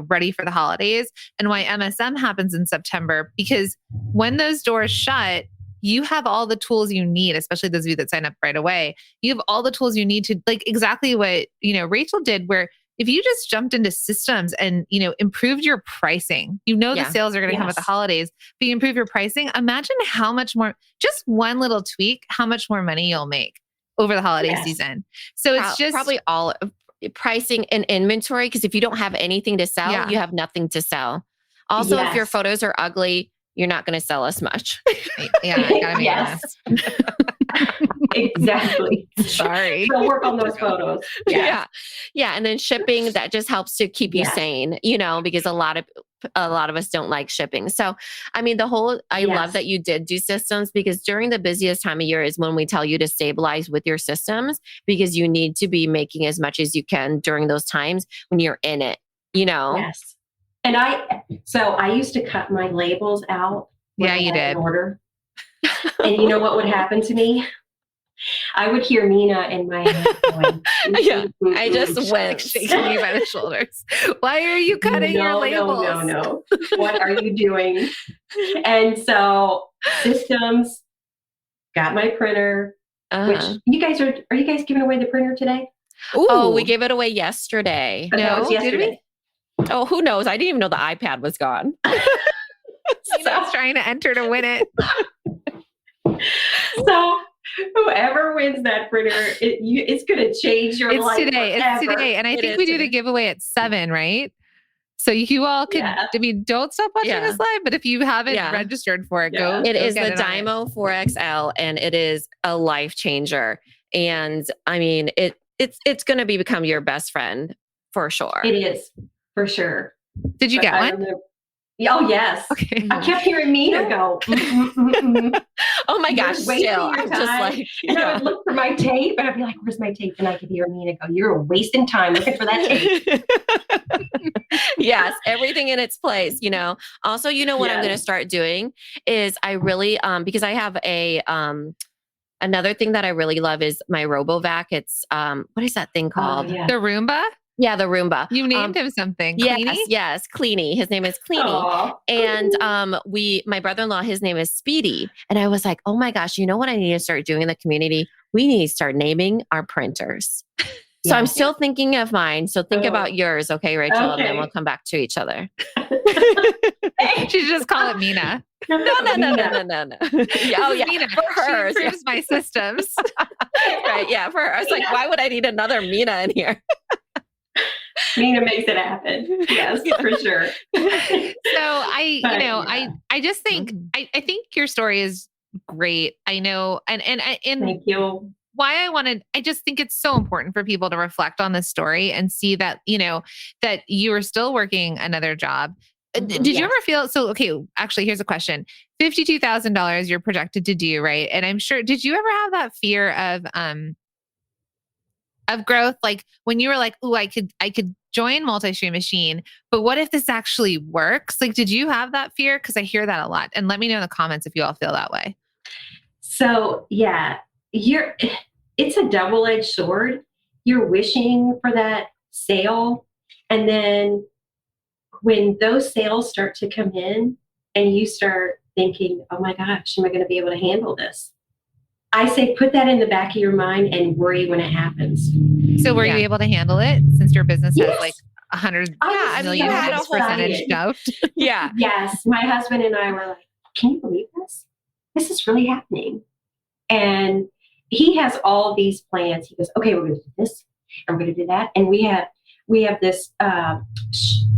ready for the holidays, and why MSM happens in September, because when those doors shut, you have all the tools you need, especially those of you that sign up right away. You have all the tools you need to, like, exactly what, Rachel did, where if you just jumped into systems and, improved your pricing, the sales are going to come with the holidays, but you improve your pricing. Imagine how much more, just one little tweak, how much more money you'll make over the holiday season. So it's just probably all pricing and inventory. Because if you don't have anything to sell, you have nothing to sell. Also, if your photos are ugly, you're not going to sell as much. I gotta be honest. Exactly. Sorry. So work on those photos. Yeah. And then shipping, that just helps to keep you sane, because a lot of us don't like shipping. So, I mean, I love that you did do systems, because during the busiest time of year is when we tell you to stabilize with your systems, because you need to be making as much as you can during those times when you're in it, Yes. And I used to cut my labels out. Yeah, you did. In order. And you know what would happen to me? I would hear Mina in my head going, Yeah, I just went. Shaking me by the shoulders. Why are you cutting your labels? No. What are you doing? And so systems, got my printer, which you guys are you guys giving away the printer today? Ooh. Oh, we gave it away yesterday. That was yesterday. Oh, who knows? I didn't even know the iPad was gone. I was trying to enter to win it. So whoever wins that printer, it's going to change your life. It's today. And I think we do the giveaway at 7, right? So you all could, I mean, don't stop watching this live, but if you haven't registered for it, go. It is the Dymo 4XL and it is a life changer. And I mean, it's going to become your best friend for sure. It is for sure. Did you get one? Oh, yes. Okay. I kept hearing Mina go, oh my gosh, still. I'm just like, and I would look for my tape and I'd be like, where's my tape? And I could hear Mina go, you're wasting time looking for that tape. Yes, everything in its place, you know. Also, you know what I'm going to start doing is I really, because I have another thing that I really love is my RoboVac. It's, what is that thing called? The Roomba? Yeah, the Roomba. You named him something. Yes, Cleany. His name is Cleany. Aww. And my brother-in-law, his name is Speedy. And I was like, oh my gosh, you know what I need to start doing in the community? We need to start naming our printers. So I'm still thinking of mine. So think about yours, okay, Rachel? And then we'll come back to each other. She should just call it Mina. No. Oh yeah, Mina. For her. She improves my systems. Right, yeah, for her. I was like, why would I need another Mina in here? Mina makes it happen. Yes, for sure. So I just think, I think your story is great. I know. And thank you. I just think it's so important for people to reflect on this story and see that, you know, that you are still working another job. Did you ever feel, actually, here's a question. $52,000 you're projected to do, right? And I'm sure, did you ever have that fear of growth? Like when you were like, "Ooh, I could join Multi-Stream Machine, but what if this actually works?" Like, did you have that fear? Because I hear that a lot. And let me know in the comments if you all feel that way. So yeah, it's a double-edged sword. You're wishing for that sale, and then when those sales start to come in, and you start thinking, "Oh my gosh, am I going to be able to handle this?" I say put that in the back of your mind and worry when it happens. So were you able to handle it since your business has like 100 million percentage shoved? Yeah. Yes. My husband and I were like, can you believe this? This is really happening. And he has all these plans. He goes, okay, we're going to do this and we're going to do that. And we have this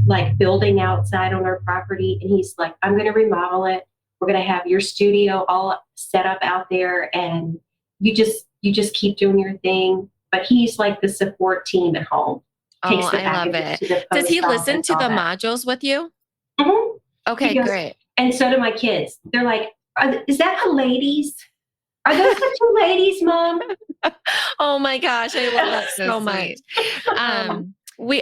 like building outside on our property. And he's like, I'm going to remodel it. We're going to have your studio all set up out there, and you just keep doing your thing. But he's like the support team at home. I love it. Does he listen to the modules with you? Mm-hmm. Okay, great. And so do my kids. They're like, is that a ladies? Are those the two ladies, Mom? Oh my gosh, I love that so much.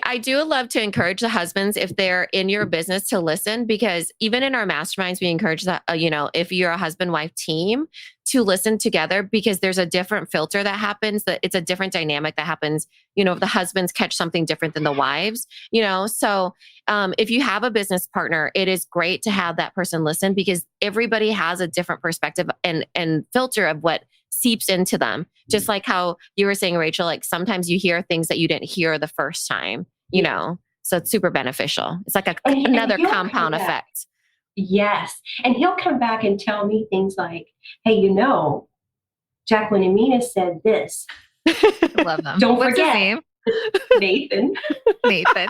I do love to encourage the husbands, if they're in your business, to listen, because even in our masterminds, we encourage that, if you're a husband-wife team, to listen together, because there's a different filter that happens, that it's a different dynamic that happens, if the husbands catch something different than the wives, so if you have a business partner, it is great to have that person listen, because everybody has a different perspective and filter of what seeps into them. Just like how you were saying, Rachel, like sometimes you hear things that you didn't hear the first time, so it's super beneficial. It's like another compound effect. Yes. And he'll come back and tell me things like, hey, Jacqueline and Mina said this. I love them. Don't What's forget. His name? Nathan.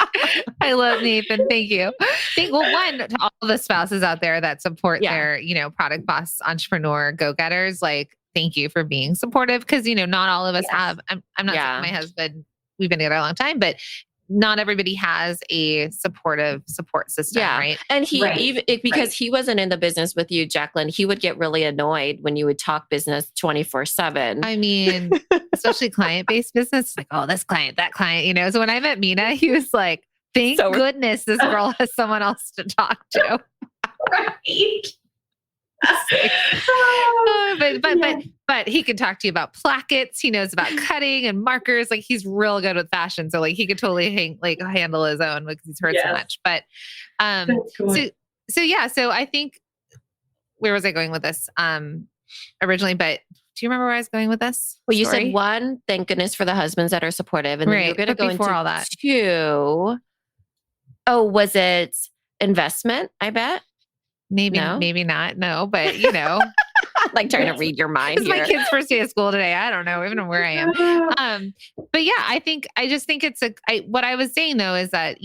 I love Nathan. Thank you. One, to all the spouses out there that support their, product boss, entrepreneur, go-getters, like, thank you for being supportive. Because, not all of us have, I'm not saying my husband, we've been together a long time, but not everybody has a supportive support system, right? And because he wasn't in the business with you, Jacqueline, he would get really annoyed when you would talk business 24/7. I mean, especially client-based business, like, oh, this client, that client, So when I met Mina, he was like, thank goodness this girl has someone else to talk to. Right. But he can talk to you about plackets. He knows about cutting and markers. Like he's real good with fashion. So like he could totally handle his own because he's heard so much. But Cool. so I think where was I going with this originally? But do you remember where I was going with this? Well, you story? said one, thank goodness for the husbands that are supportive. And then you're going to go into all that. Two. Oh, was it investment? I bet. Maybe not. No, but like trying to read your mind. It's my kid's first day of school today. I don't know even where I am. But yeah, I just think it's what I was saying though is that,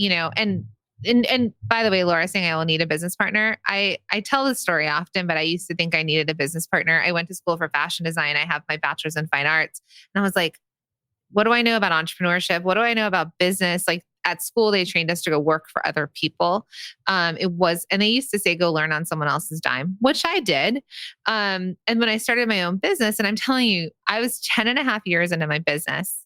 and by the way, Laura saying I will need a business partner. I tell this story often, but I used to think I needed a business partner. I went to school for fashion design. I have my bachelor's in fine arts. And I was like, what do I know about entrepreneurship? What do I know about business? Like at school, they trained us to go work for other people. And they used to say, go learn on someone else's dime, which I did. And when I started my own business, and I'm telling you, I was 10 and a half years into my business,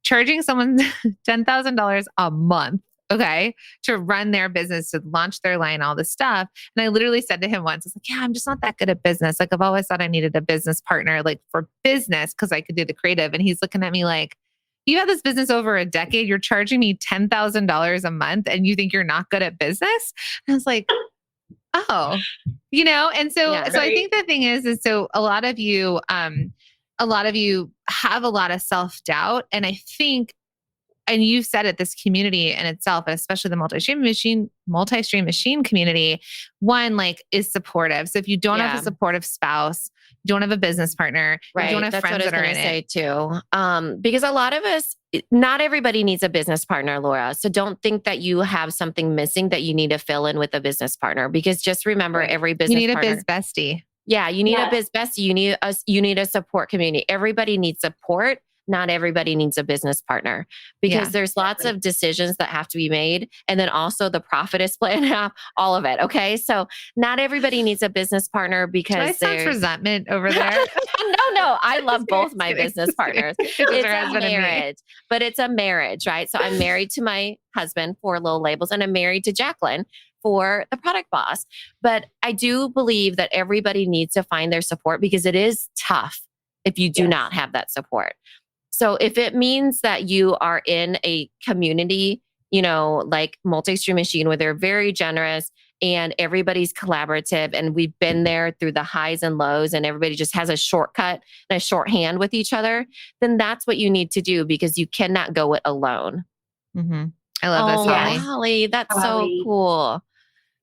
charging someone $10,000 a month. Okay. To run their business, to launch their line, all this stuff. And I literally said to him once, I was like, yeah, I'm just not that good at business. Like I've always thought I needed a business partner, like for business, because I could do the creative. And he's looking at me like, you had this business over a decade. You're charging me $10,000 a month and you think you're not good at business? And I was like, oh, and so, Yeah, so I think the thing is so a lot of you have a lot of self-doubt. And I think, and you've said it, this community in itself, and especially the multi-stream machine community, one is supportive. So if you don't have a supportive spouse, you don't have a business partner, you don't have friends that are in it too. Because a lot of us, not everybody needs a business partner, Laura. So don't think that you have something missing that you need to fill in with a business partner. Because just remember, every business partner, you need a biz bestie. Yeah, you need a biz bestie. You need a support community. Everybody needs support. Not everybody needs a business partner because there's lots of decisions that have to be made. And then also the profit is split in half, all of it. Okay. So not everybody needs a business partner because I sense resentment over there. No. I love both my business partners. It's a marriage, but it's a marriage, right? So I'm married to my husband for Little Labels and I'm married to Jacqueline for the Product Boss. But I do believe that everybody needs to find their support because it is tough if you do not have that support. So if it means that you are in a community, like Multi-Stream Machine, where they're very generous and everybody's collaborative and we've been there through the highs and lows and everybody just has a shortcut and a shorthand with each other, then that's what you need to do because you cannot go it alone. Mm-hmm. I love this. Holly, that's so cool.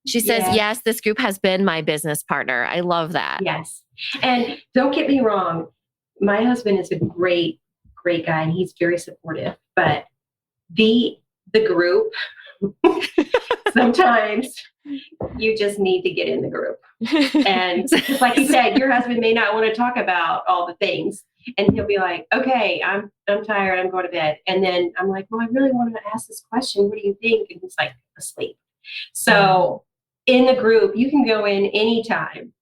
She says, yes, this group has been my business partner. I love that. Yes. And don't get me wrong. My husband is a great guy and he's very supportive, but the group, sometimes you just need to get in the group. And like you said, your husband may not want to talk about all the things and he'll be like, okay, I'm tired. I'm going to bed. And then I'm like, well, I really want to ask this question. What do you think? And he's like asleep. So in the group, you can go in anytime.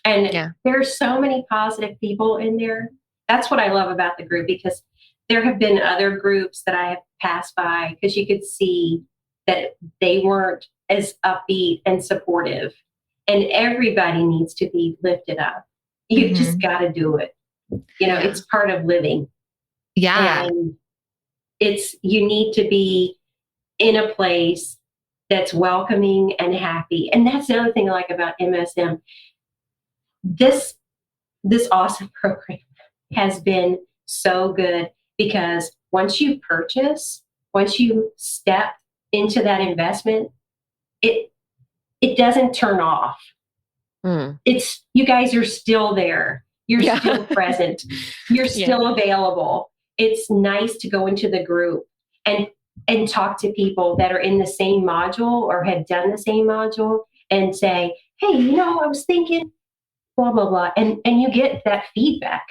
And there's so many positive people in there. That's what I love about the group because there have been other groups that I have passed by because you could see that they weren't as upbeat and supportive. And everybody needs to be lifted up. You just got to do it. It's part of living. Yeah. And you need to be in a place that's welcoming and happy. And that's the other thing I like about MSM. This awesome program has been so good because once you step into that investment, it doesn't turn off. It's you guys are still there. You're still present. You're still available. It's nice to go into the group and talk to people that are in the same module or have done the same module and say, hey, I was thinking blah, blah, blah. And you get that feedback.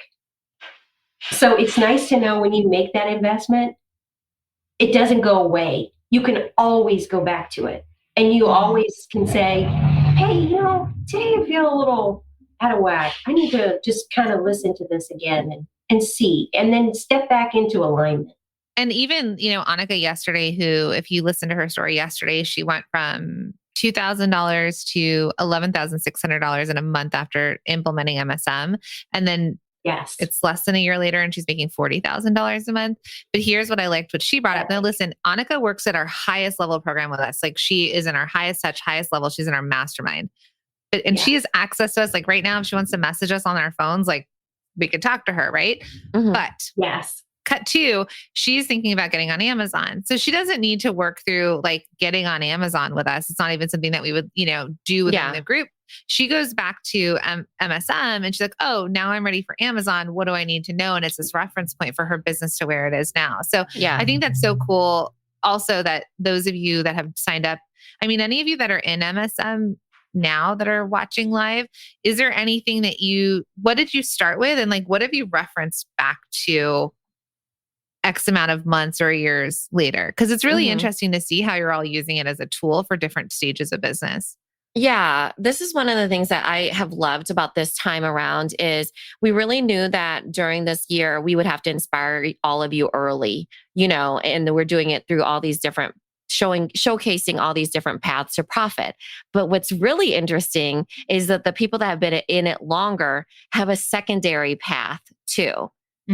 So it's nice to know when you make that investment, it doesn't go away. You can always go back to it. And you always can say, hey, today I feel a little out of whack. I need to just kind of listen to this again and see, and then step back into alignment. And even, Annika yesterday, who, if you listened to her story yesterday, she went from $2,000 to $11,600 in a month after implementing MSM. And then Yes. it's less than a year later and she's making $40,000 a month. But here's what I liked, what she brought up. Now, listen, Annika works at our highest level program with us. Like she is in our highest touch, highest level. She's in our mastermind. And she has access to us. Like right now, if she wants to message us on our phones, like we could talk to her, right? Mhm. But Yes. cut to, she's thinking about getting on Amazon. So she doesn't need to work through like getting on Amazon with us. It's not even something that we would, do within the group. She goes back to MSM and she's like, oh, now I'm ready for Amazon. What do I need to know? And it's this reference point for her business to where it is now. So I think that's so cool. Also that those of you that have signed up, I mean, any of you that are in MSM now that are watching live, is there anything that what did you start with? And like, what have you referenced back to X amount of months or years later? Because it's really interesting to see how you're all using it as a tool for different stages of business. Yeah, this is one of the things that I have loved about this time around is we really knew that during this year, we would have to inspire all of you early, and we're doing it through all these different showcasing all these different paths to profit. But what's really interesting is that the people that have been in it longer have a secondary path too.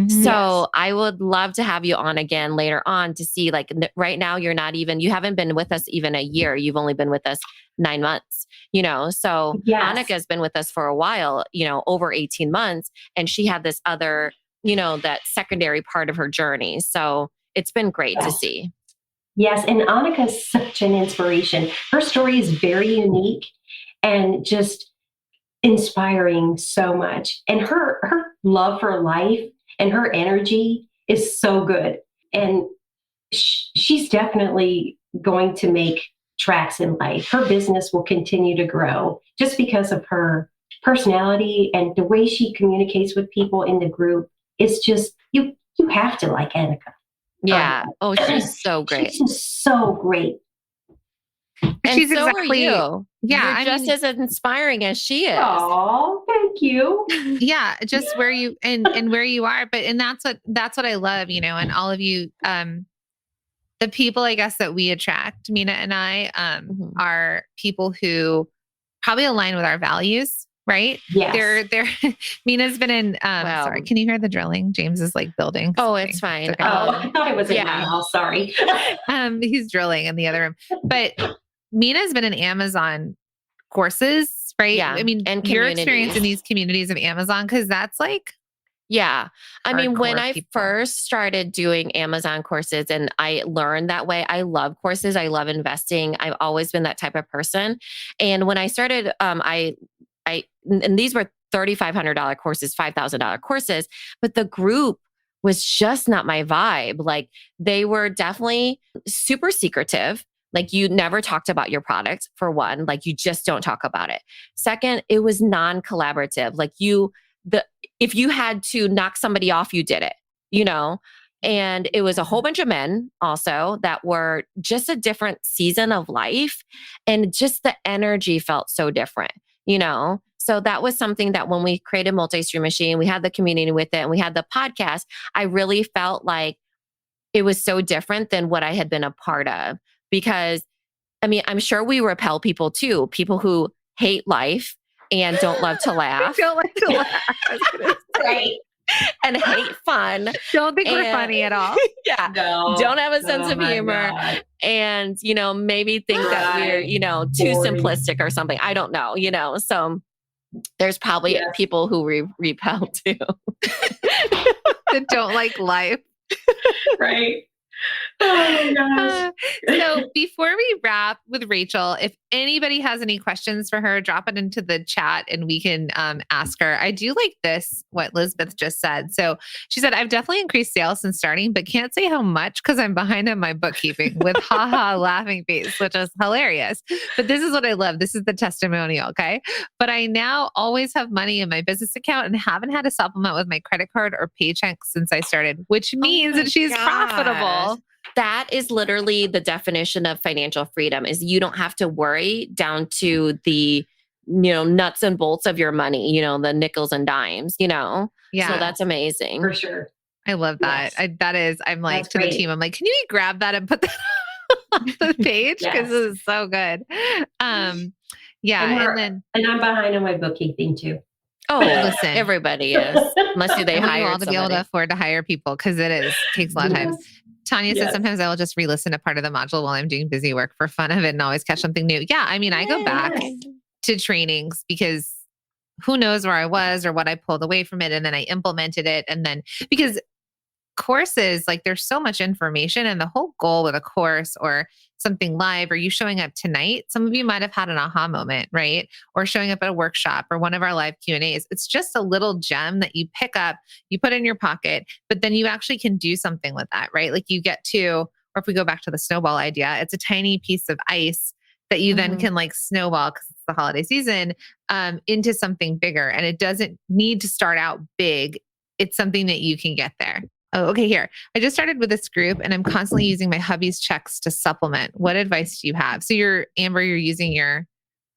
So I would love to have you on again later on to see, like right now, you haven't been with us even a year. You've only been with us 9 months, so Annika's been with us for a while, over 18 months. And she had this other, that secondary part of her journey. So it's been great to see. Yes. And Annika is such an inspiration. Her story is very unique and just inspiring so much. And her love for life and her energy is so good. And she's definitely going to make tracks in life. Her business will continue to grow just because of her personality and the way she communicates with people in the group. It's just, you have to like Annika. Yeah. Oh, she's so great. She's just so great. And she's so exactly, are you. Yeah, You're just as inspiring as she is. Oh, thank you. Yeah, just where you and where you are, and that's what I love, and all of you, the people I guess that we attract, Mina and I, are people who probably align with our values, right? Yes. They're Mina's been in. Sorry, can you hear the drilling? James is like building. Oh, it's fine. Okay. I thought it was in my house. Sorry. He's drilling in the other room, but Mina's been in Amazon courses, right? Yeah. I mean, and your experience in these communities of Amazon, because that's like, yeah. I mean, when I people. first started doing Amazon courses and I learned that way, I love courses. I love investing. I've always been that type of person. And when I started, and these were $3,500 courses, $5,000 courses, but the group was just not my vibe. Like they were definitely super secretive. Like you never talked about your product for one, like you just don't talk about it. Second, it was non-collaborative. Like if you had to knock somebody off, you did it, and it was a whole bunch of men also that were just a different season of life. And just the energy felt so different, So that was something that when we created Multi-Stream Machine, we had the community with it and we had the podcast, I really felt like it was so different than what I had been a part of. Because, I mean, I'm sure we repel people too, people who hate life and don't love to laugh. Don't like to laugh. Right. And hate fun. Don't think we're funny at all. Yeah. No. Don't have a sense of humor. God. And, maybe think that we're, too simplistic or something. I don't know, So there's probably people who repel too. That don't like life. Right. Oh my gosh. So before we wrap with Rachel, if anybody has any questions for her, drop it into the chat and we can ask her. I do like this, what Elizabeth just said. So she said, I've definitely increased sales since starting, but can't say how much because I'm behind on my bookkeeping with haha laughing face, which is hilarious. But this is what I love. This is the testimonial. Okay. But I now always have money in my business account and haven't had a supplement with my credit card or paycheck since I started, which means that she's profitable. That is literally the definition of financial freedom is you don't have to worry down to the, nuts and bolts of your money, the nickels and dimes, Yeah. So that's amazing. For sure. I love that. Yes. I'm like That's to great. the team. I'm like, can you grab that and put that the page because Yes. this is so good. Yeah. And then, And I'm behind on my bookkeeping too. Oh, listen, everybody is. Unless they I want you all hired to be able to somebody. afford to hire people because takes a lot of time. Tanya says Yes. sometimes I will just re-listen to part of the module while I'm doing busy work for fun of it and always catch something new. Yeah. I mean, I go back to trainings because who knows where I was or what I pulled away from it. And then I implemented it. And then because courses, like there's so much information and the whole goal with a course or something live or you showing up tonight, some of you might have had an aha moment, right? Or showing up at a workshop or one of our live Q&As. It's just a little gem that you pick up, you put in your pocket, but then you actually can do something with that, right? Like you get to, or if we go back to the snowball idea, it's a tiny piece of ice that you then can like snowball because it's the holiday season into something bigger. And it doesn't need to start out big. It's something that you can get there. Oh, okay. Here, I just started with this group and I'm constantly using my hubby's checks to supplement. What advice do you have? So Amber, you're using your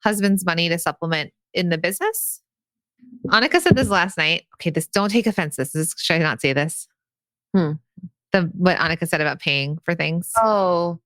husband's money to supplement in the business? Annika said this last night. Okay, don't take offense. Should I not say this? What Annika said about paying for things. Oh,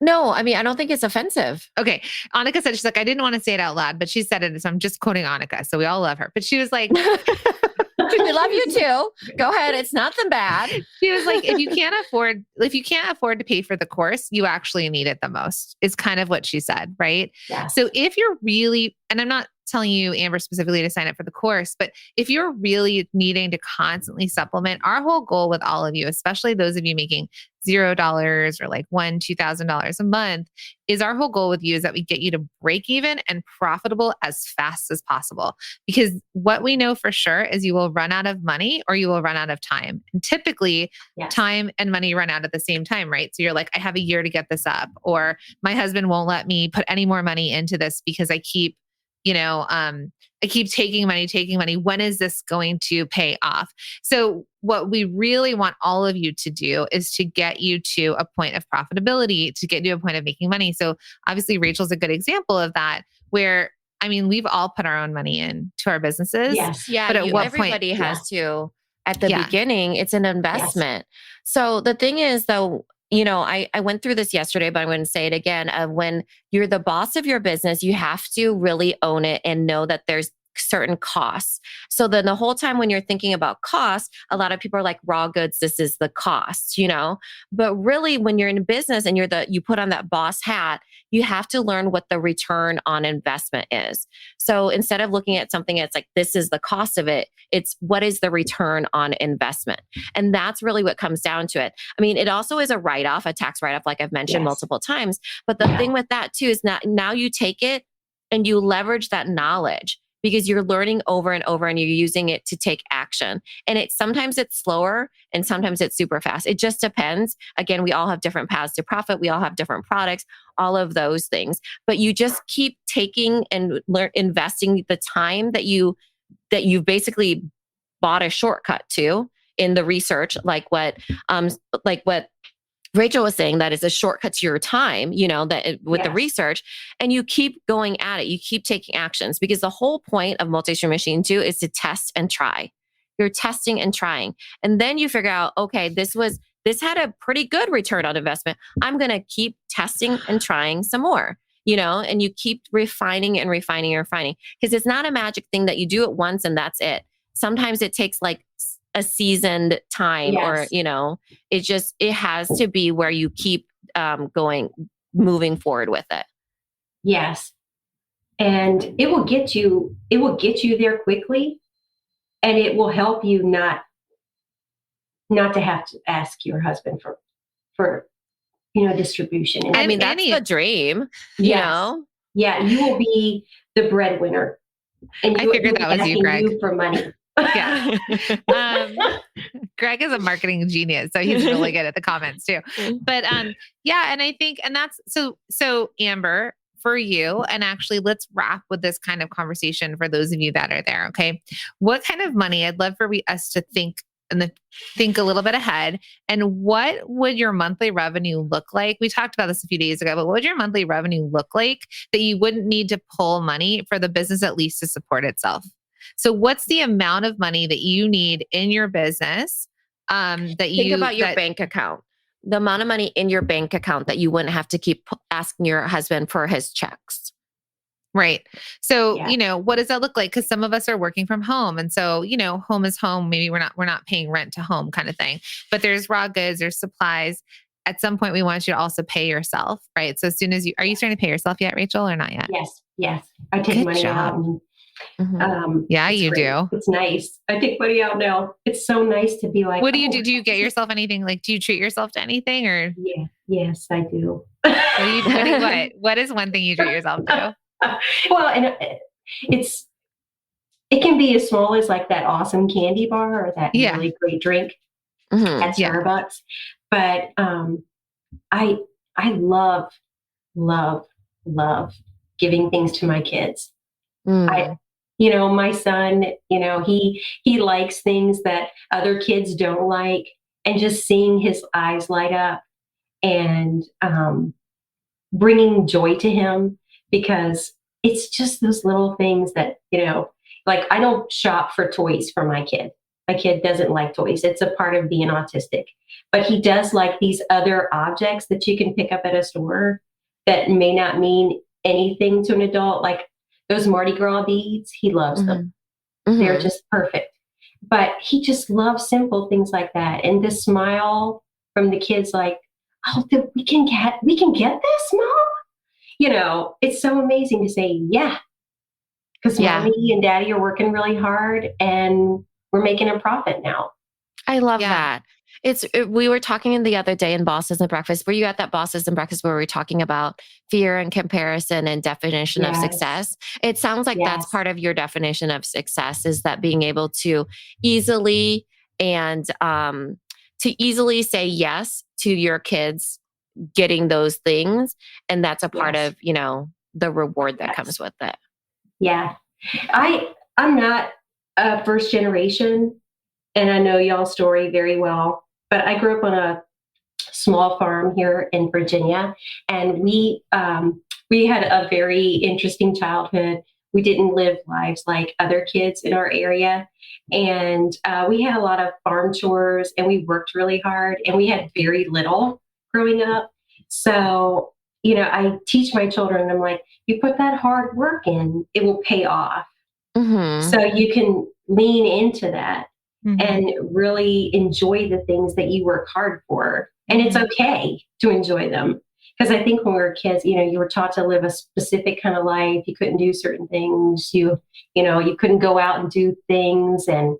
no. I mean, I don't think it's offensive. Okay. Annika said, she's like, I didn't want to say it out loud, but she said it. So I'm just quoting Annika. So we all love her. But she was like, we love you too. Go ahead. It's nothing bad. She was like, if you can't afford to pay for the course, you actually need it the most, is kind of what she said. Right. Yes. So if you're really, and I'm not telling you, Amber, specifically to sign up for the course, but if you're really needing to constantly supplement, our whole goal with all of you, especially those of you making $0 or like $2,000 a month, is our whole goal with you is that we get you to break even and profitable as fast as possible. Because what we know for sure is you will run out of money or you will run out of time. And typically time and money run out at the same time, right? So you're like, I have a year to get this up, or my husband won't let me put any more money into this because I keep taking money. When is this going to pay off? So what we really want all of you to do is to get you to a point of profitability, to get to a point of making money. So obviously Rachel's a good example of that, where, I mean, we've all put our own money in to our businesses. Yes. Yeah. But at what everybody point has to, at the beginning, it's an investment. So the thing is though, I went through this yesterday, but I'm going to say it again. When you're the boss of your business, you have to really own it and know that there's certain costs. So then the whole time when you're thinking about cost, a lot of people are like, raw goods, this is the cost, but really when you're in business and you put on that boss hat, you have to learn what the return on investment is. So instead of looking at something that's like, this is the cost of it, it's what is the return on investment? And that's really what comes down to it. I mean, it also is a tax write-off, like I've mentioned multiple times. But the thing with that too is now you take it and you leverage that knowledge, because you're learning over and over and you're using it to take action. And sometimes it's slower and sometimes it's super fast. It just depends. Again, we all have different paths to profit. We all have different products, all of those things. But you just keep taking and investing the time that you've basically bought a shortcut to in the research, like what Rachel was saying, that is a shortcut to your time, with the research, and you keep going at it. You keep taking actions, because the whole point of multi-stream machine too is to test and try. You're testing and trying. And then you figure out, okay, this had a pretty good return on investment. I'm going to keep testing and trying some more, and you keep refining and refining and refining, because it's not a magic thing that you do it once and that's it. Sometimes it takes like a seasoned time, or, it has to be where you keep moving forward with it. Yes. And it will get you there quickly, and it will help you not to have to ask your husband for distribution. And I mean, that's the dream, you know? Yeah. You will be the breadwinner. And I figured that was you, Greg. For money. Yeah. Greg is a marketing genius, so he's really good at the comments too. But and I think, and that's so Amber, for you, and actually let's wrap with this kind of conversation for those of you that are there. Okay. What kind of money? I'd love for us to think a little bit ahead. And what would your monthly revenue look like? We talked about this a few days ago, but what would your monthly revenue look like that you wouldn't need to pull money for the business at least to support itself? So what's the amount of money that you need in your business that think about your bank account? the amount of money in your bank account that you wouldn't have to keep asking your husband for his checks. Right. So, Yeah. what does that look like? Because some of us are working from home. And so, home is home. Maybe we're not paying rent to home kind of thing. But there's raw goods, there's supplies. At some point, we want you to also pay yourself, right? So as soon as are you starting to pay yourself yet, Rachel, or not yet? Yes. I take Good money out job. and Yeah, it's you great. do. It's nice. I take money out now. It's so nice to be like, What do you do? Do you get yourself anything? Like, do you treat yourself to anything or Yeah, yes, I do. what is one thing you treat yourself to? Well, and it can be as small as like that awesome candy bar or that Yeah. really great drink Mhm. at Yeah. Starbucks. But I love, love, love giving things to my kids. Mm. My son, he likes things that other kids don't like, and just seeing his eyes light up and bringing joy to him, because it's just those little things that, like I don't shop for toys for my kid. My kid doesn't like toys. It's a part of being autistic, but he does like these other objects that you can pick up at a store that may not mean anything to an adult, like those Mardi Gras beads. He loves them. Mhm. They're just perfect. But he just loves simple things like that. And the smile from the kids, like, oh, we can get this, Mom. It's so amazing to say, yeah, because Yeah. Mommy and Daddy are working really hard and we're making a profit now. I love Yeah. that. We were talking the other day in Bosses and Breakfast. Were you at that Bosses and Breakfast where we were talking about fear and comparison and definition of Yes. success? It sounds like that's Yes. part of your definition of success, is that being able to easily say yes to your kids getting those things. And that's a part Yes. of, the reward that Yes. comes with it. Yeah. I'm not a first generation, and I know y'all's story very well, but I grew up on a small farm here in Virginia, and we had a very interesting childhood. We didn't live lives like other kids in our area, and we had a lot of farm chores, and we worked really hard, and we had very little growing up. So, I teach my children, I'm like, you put that hard work in, it will pay off. Mhm. So you can lean into that Mhm. and really enjoy the things that you work hard for. And it's okay to enjoy them. Because I think when we were kids, you were taught to live a specific kind of life. You couldn't do certain things. You couldn't go out and do things. And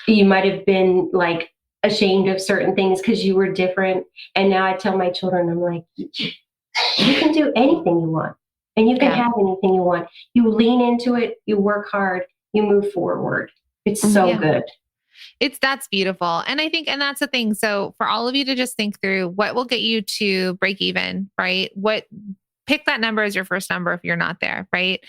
you might have been like ashamed of certain things because you were different. And now I tell my children, I'm like, you can do anything you want. And you can Yeah. have anything you want. You lean into it, you work hard, you move forward. It's so Yeah. good. That's beautiful. And I think, and that's the thing. So for all of you to just think through what will get you to break even, right? Pick that number as your first number if you're not there, right?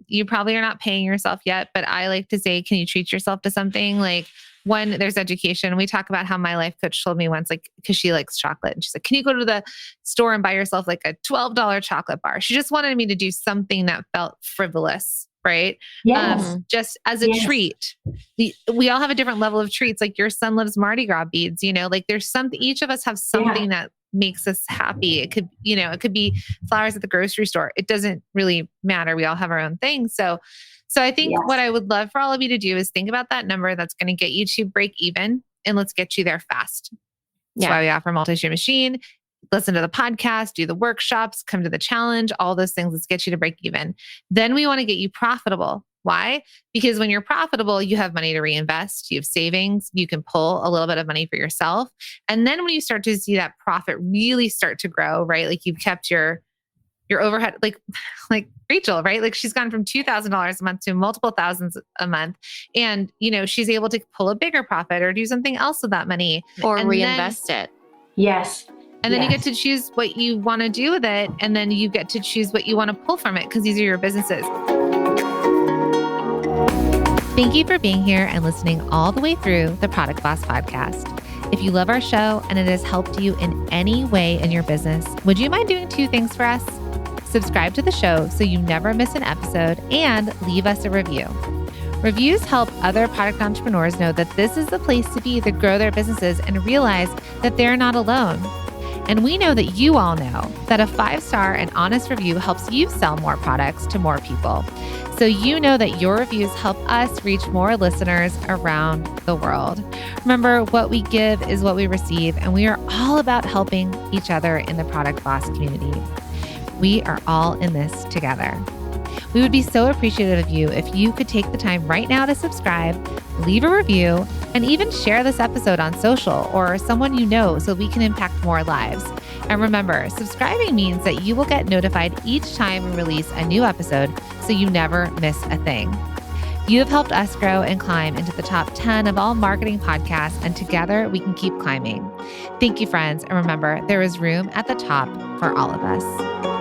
You probably are not paying yourself yet, but I like to say, can you treat yourself to something? Like, one, there's education. We talk about how my life coach told me once, like, because she likes chocolate. And she's like, can you go to the store and buy yourself like a $12 chocolate bar? She just wanted me to do something that felt frivolous, right? Yes. Just as a Yes. treat. We all have a different level of treats. Like your son loves Mardi Gras beads, like there's something, each of us have something that makes us happy. It could be flowers at the grocery store. It doesn't really matter. We all have our own things. So I think Yes. what I would love for all of you to do is think about that number that's going to get you to break even, and let's get you there fast. That's why we offer Multi-Stream Machine. Listen to the podcast, do the workshops, come to the challenge, all those things. Let's get you to break even. Then we want to get you profitable. Why? Because when you're profitable, you have money to reinvest, you have savings, you can pull a little bit of money for yourself. And then when you start to see that profit really start to grow, right? Like you've kept your overhead, like Rachel, right? Like she's gone from $2,000 a month to multiple thousands a month. And, she's able to pull a bigger profit or do something else with that money. Or and reinvest it. Yes. And then you get to choose what you want to do with it. And then you get to choose what you want to pull from it, because these are your businesses. Thank you for being here and listening all the way through the Product Boss podcast. If you love our show and it has helped you in any way in your business, would you mind doing 2 things for us? Subscribe to the show so you never miss an episode, and leave us a review. Reviews help other product entrepreneurs know that this is the place to be to grow their businesses and realize that they're not alone. And we know that you all know that a 5-star and honest review helps you sell more products to more people. So you know that your reviews help us reach more listeners around the world. Remember, what we give is what we receive, and we are all about helping each other in the Product Boss community. We are all in this together. We would be so appreciative of you if you could take the time right now to subscribe, leave a review, and even share this episode on social or someone you know so we can impact more lives. And remember, subscribing means that you will get notified each time we release a new episode so you never miss a thing. You have helped us grow and climb into the top 10 of all marketing podcasts, and together we can keep climbing. Thank you, friends. And remember, there is room at the top for all of us.